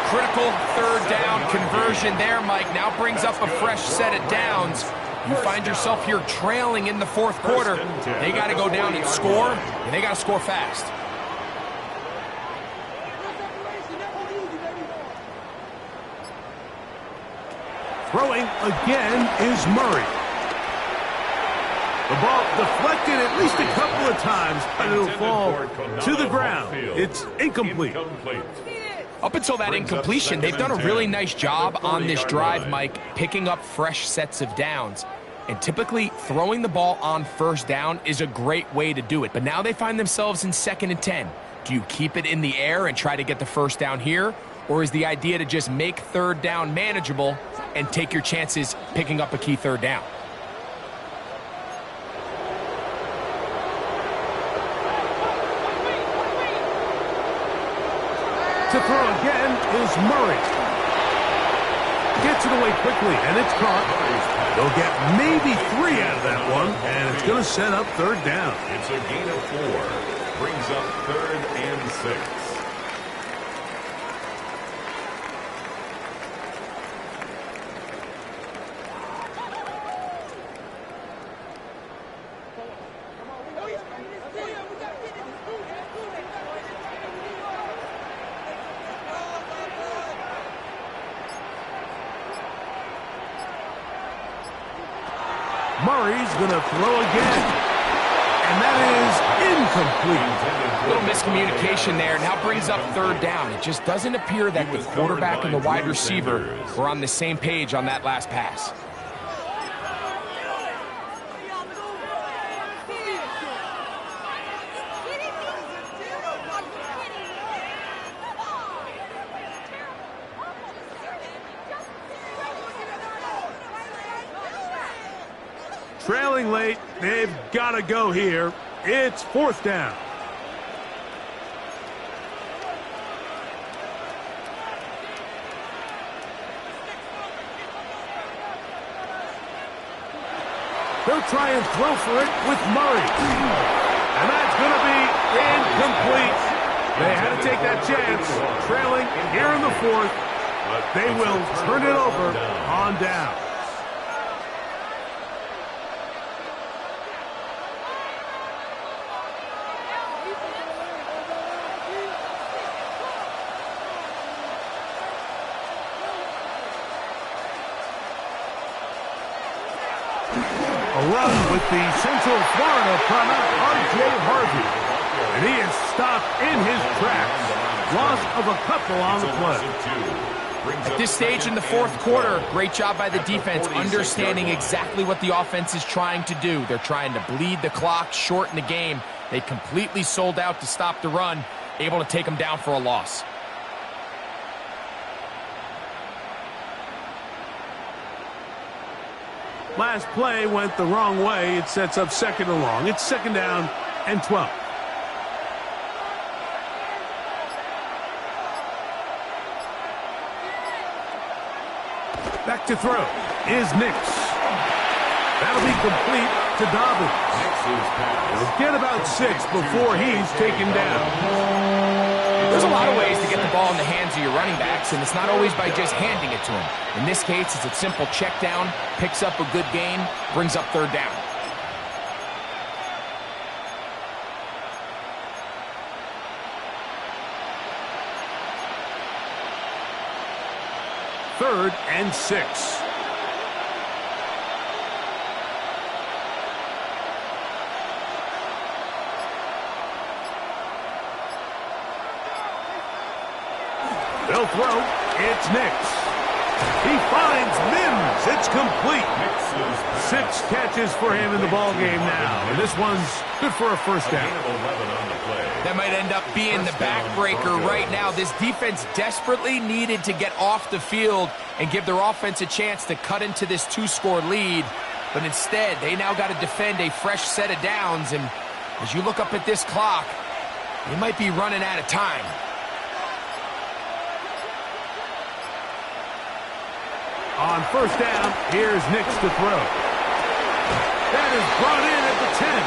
Critical third down conversion there, Mike. Now brings up a fresh set of downs. You find yourself here trailing in the 4th quarter. They got to go down and score, and they got to score fast. Throwing again is Murray. The ball deflected at least a couple of times, and it'll fall to the ground. It's incomplete. Up until that incompletion, they've done a really nice job on this drive, Mike, picking up fresh sets of downs. And typically, throwing the ball on 1st down is a great way to do it. But now they find themselves in 2nd and 10. Do you keep it in the air and try to get the 1st down here? Or is the idea to just make 3rd down manageable and take your chances picking up a key 3rd down? To throw again is Murray. Gets it away quickly, and it's caught. They'll get maybe 3 out of that one, and it's going to set up 3rd down. It's a gain of 4. Brings up 3rd and 6. Murray's going to throw again. And that is incomplete. A little miscommunication there. Now brings up 3rd down. It just doesn't appear that the quarterback and the wide receiver were on the same page on that last pass. Trailing late, they've got to go here. It's 4th down. They'll try and throw for it with Murray. And that's going to be incomplete. They had to take that chance. Trailing here in the 4th. They will turn it over on down. A run with the Central Florida product, R.J. Harvey. And he is stopped in his tracks. Loss of a couple on the play. At this stage in the 4th quarter, great job by the defense, understanding exactly what the offense is trying to do. They're trying to bleed the clock, shorten the game. They completely sold out to stop the run, able to take them down for a loss. Last play went the wrong way. It sets up 2nd and long. It's 2nd down and 12. Back to throw is Nix. That'll be complete to Dobbins. He'll get about 6 before he's taken down. There's a lot of ways to get the ball in the hands of your running backs, and it's not always by just handing it to him. In this case, it's a simple check down, picks up a good gain, brings up 3rd down. 3rd and 6. They'll throw. It's Nix. He finds Mims. It's complete. 6 catches for him in the ball game now. And this one's good for a first down. That might end up being the backbreaker right now. This defense desperately needed to get off the field and give their offense a chance to cut into this 2-score lead. But instead, they now got to defend a fresh set of downs. And as you look up at this clock, they might be running out of time. On first down, here's Nix to throw. That is brought in at the 10.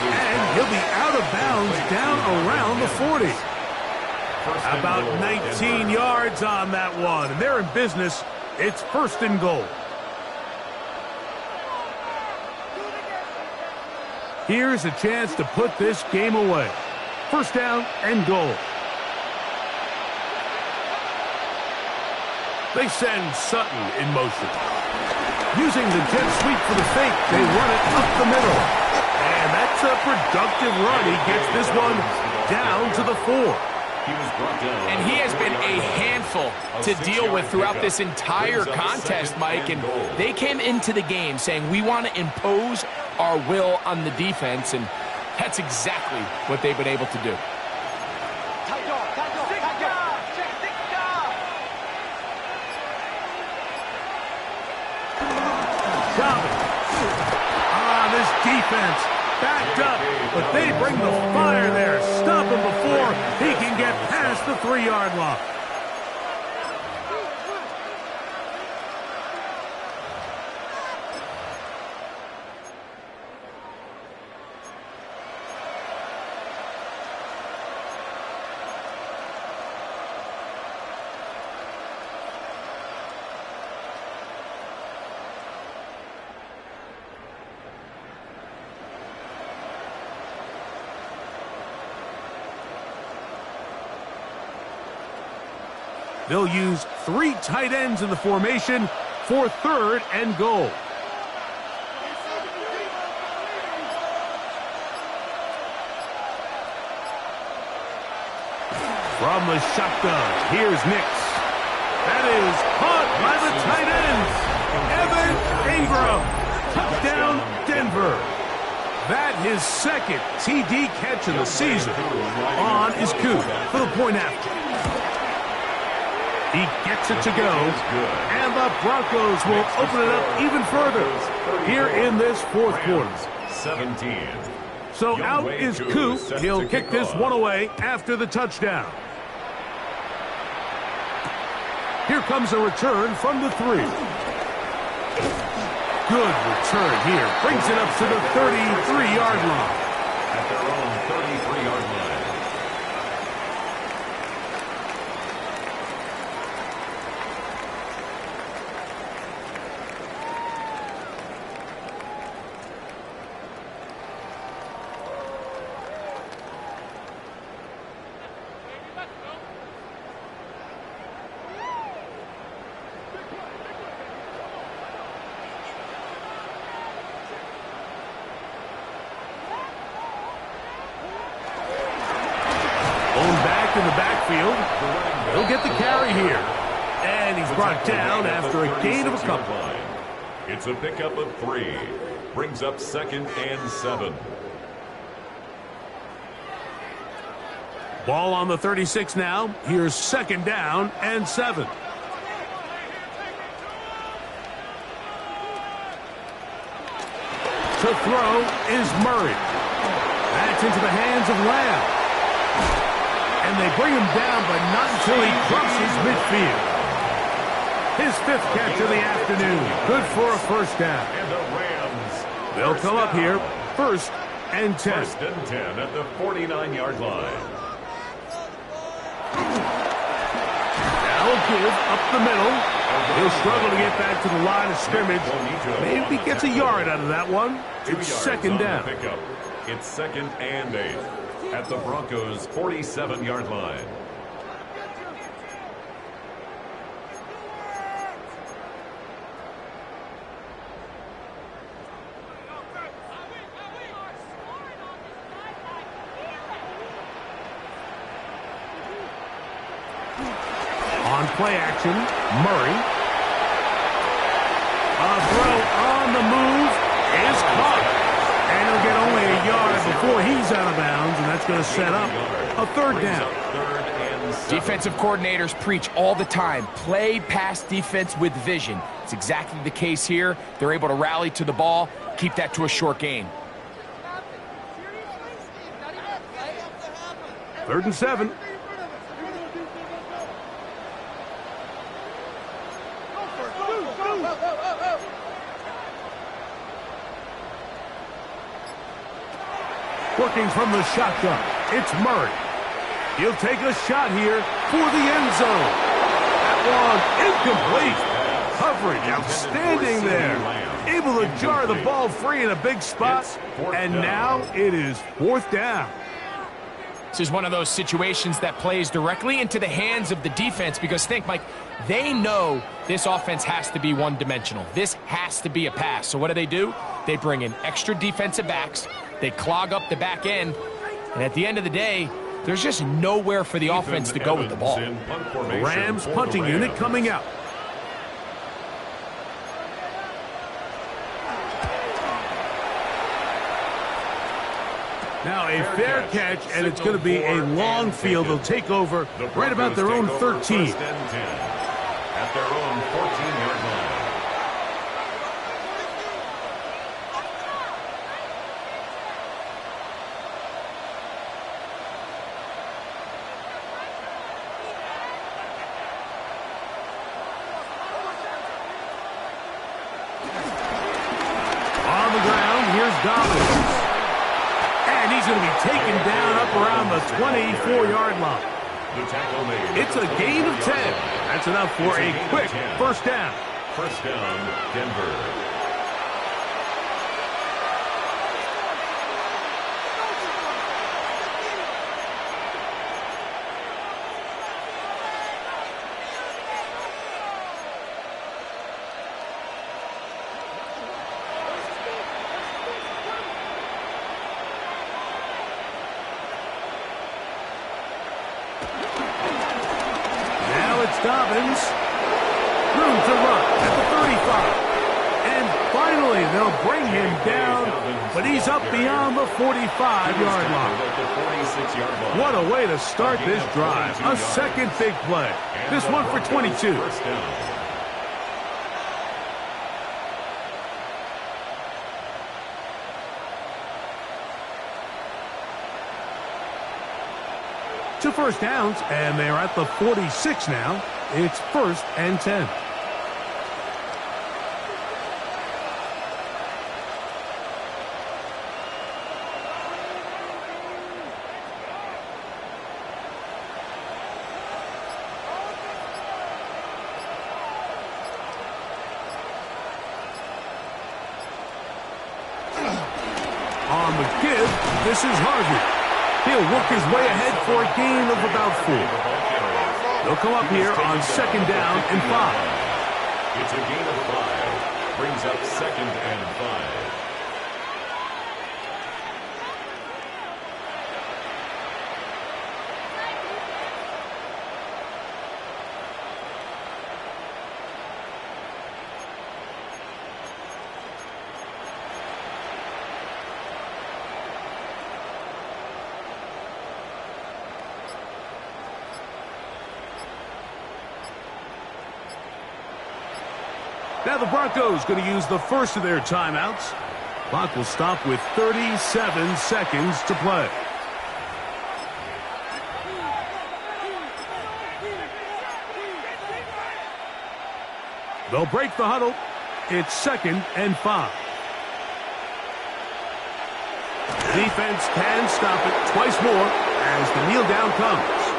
And he'll be out of bounds down around the 40. About 19 yards on that one. And they're in business. It's 1st and goal. Here's a chance to put this game away. 1st down and goal. They send Sutton in motion. Using the jet sweep for the fake, they run it up the middle. And that's a productive run. He gets this one down to the 4. And he has been a handful to deal with throughout this entire contest, Mike. And they came into the game saying, we want to impose our will on the defense. And that's exactly what they've been able to do. This defense backed up, but they bring the fire there. Stop him before he can get past the 3-yard line. They'll use 3 tight ends in the formation for 3rd and goal. From the shotgun, here's Nix. That is caught by the tight end, Evan Ingram. Touchdown, Denver. That his 2nd TD catch of the season. On is Coop for the point after. He gets it to go, and the Broncos will open it up even further here in this 4th quarter. 17. So out is Coop. He'll kick this one away after the touchdown. Here comes a return from the 3. Good return here. Brings it up to the 33-yard line. At their own 33-yard line. In the backfield, he'll get the carry here. And he's brought down after a gain of a couple. It's a pickup of 3. Brings up 2nd and 7. Ball on the 36 now. Here's 2nd down and 7. To throw is Murray. That's into the hands of Lamb. And they bring him down, but not until he crosses midfield. His 5th catch of the afternoon. Good for a first down. And the Rams. They'll come up here. 1st and 10. 1st and 10 at the 49-yard line. Now a give up the middle. He'll struggle to get back to the line of scrimmage. Maybe gets a yard out of that one. It's 2nd down. It's 2nd and 8 at the Broncos' 47-yard line. play action. Murray. A throw on the move is caught. And he'll get only a yard before he's out of bounds, and that's going to set up a third down. Defensive coordinators preach all the time, play pass defense with vision. It's exactly the case here. They're able to rally to the ball, keep that to a short gain. 3rd and 7. Working from the shotgun, it's Murray. He'll take a shot here for the end zone. That one incomplete. Coverage outstanding there. Able to jar the ball free in a big spot. And now it is 4th down. This is one of those situations that plays directly into the hands of the defense because think, Mike, they know this offense has to be one-dimensional. This has to be a pass. So what do? They bring in extra defensive backs. They clog up the back end. And at the end of the day, there's just nowhere for the offense to go with the ball. The Rams punting unit coming out. Now a fair catch, and it's going to be a long field. They'll take over right about their own 13. At their own 14-yard line. On the ground, here's Dobbins. And he's going to be taken down up around the 24-yard line. It's a gain of 10. That's enough for a quick first down. First down, Denver. Dobbins, room to run at the 35. And finally, they'll bring him down, but he's up beyond the 45-yard line. What a way to start this drive. A second big play. This one for 22. Two first downs, and they're at the 46 now. It's 1st and 10. On the give, this is Harvey. He'll work his way ahead for a gain of about 4. They'll come up here on 2nd down and 5. It's a gain of 5. Brings up 2nd and 5. Now the Broncos going to use the first of their timeouts. Clock will stop with 37 seconds to play. They'll break the huddle. It's 2nd and 5. Defense can stop it twice more as the kneel down comes.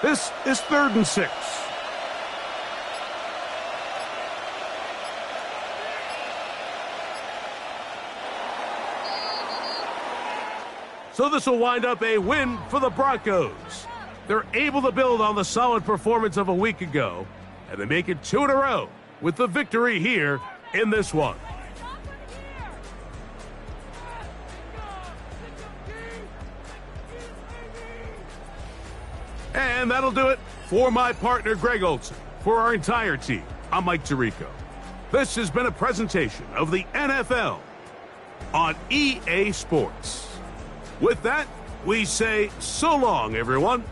This is 3rd and 6. So this will wind up a win for the Broncos. They're able to build on the solid performance of a week ago, and they make it 2 in a row with the victory here in this one. And that'll do it for my partner, Greg Olson. For our entire team, I'm Mike Tirico. This has been a presentation of the NFL on EA Sports. With that, we say so long, everyone.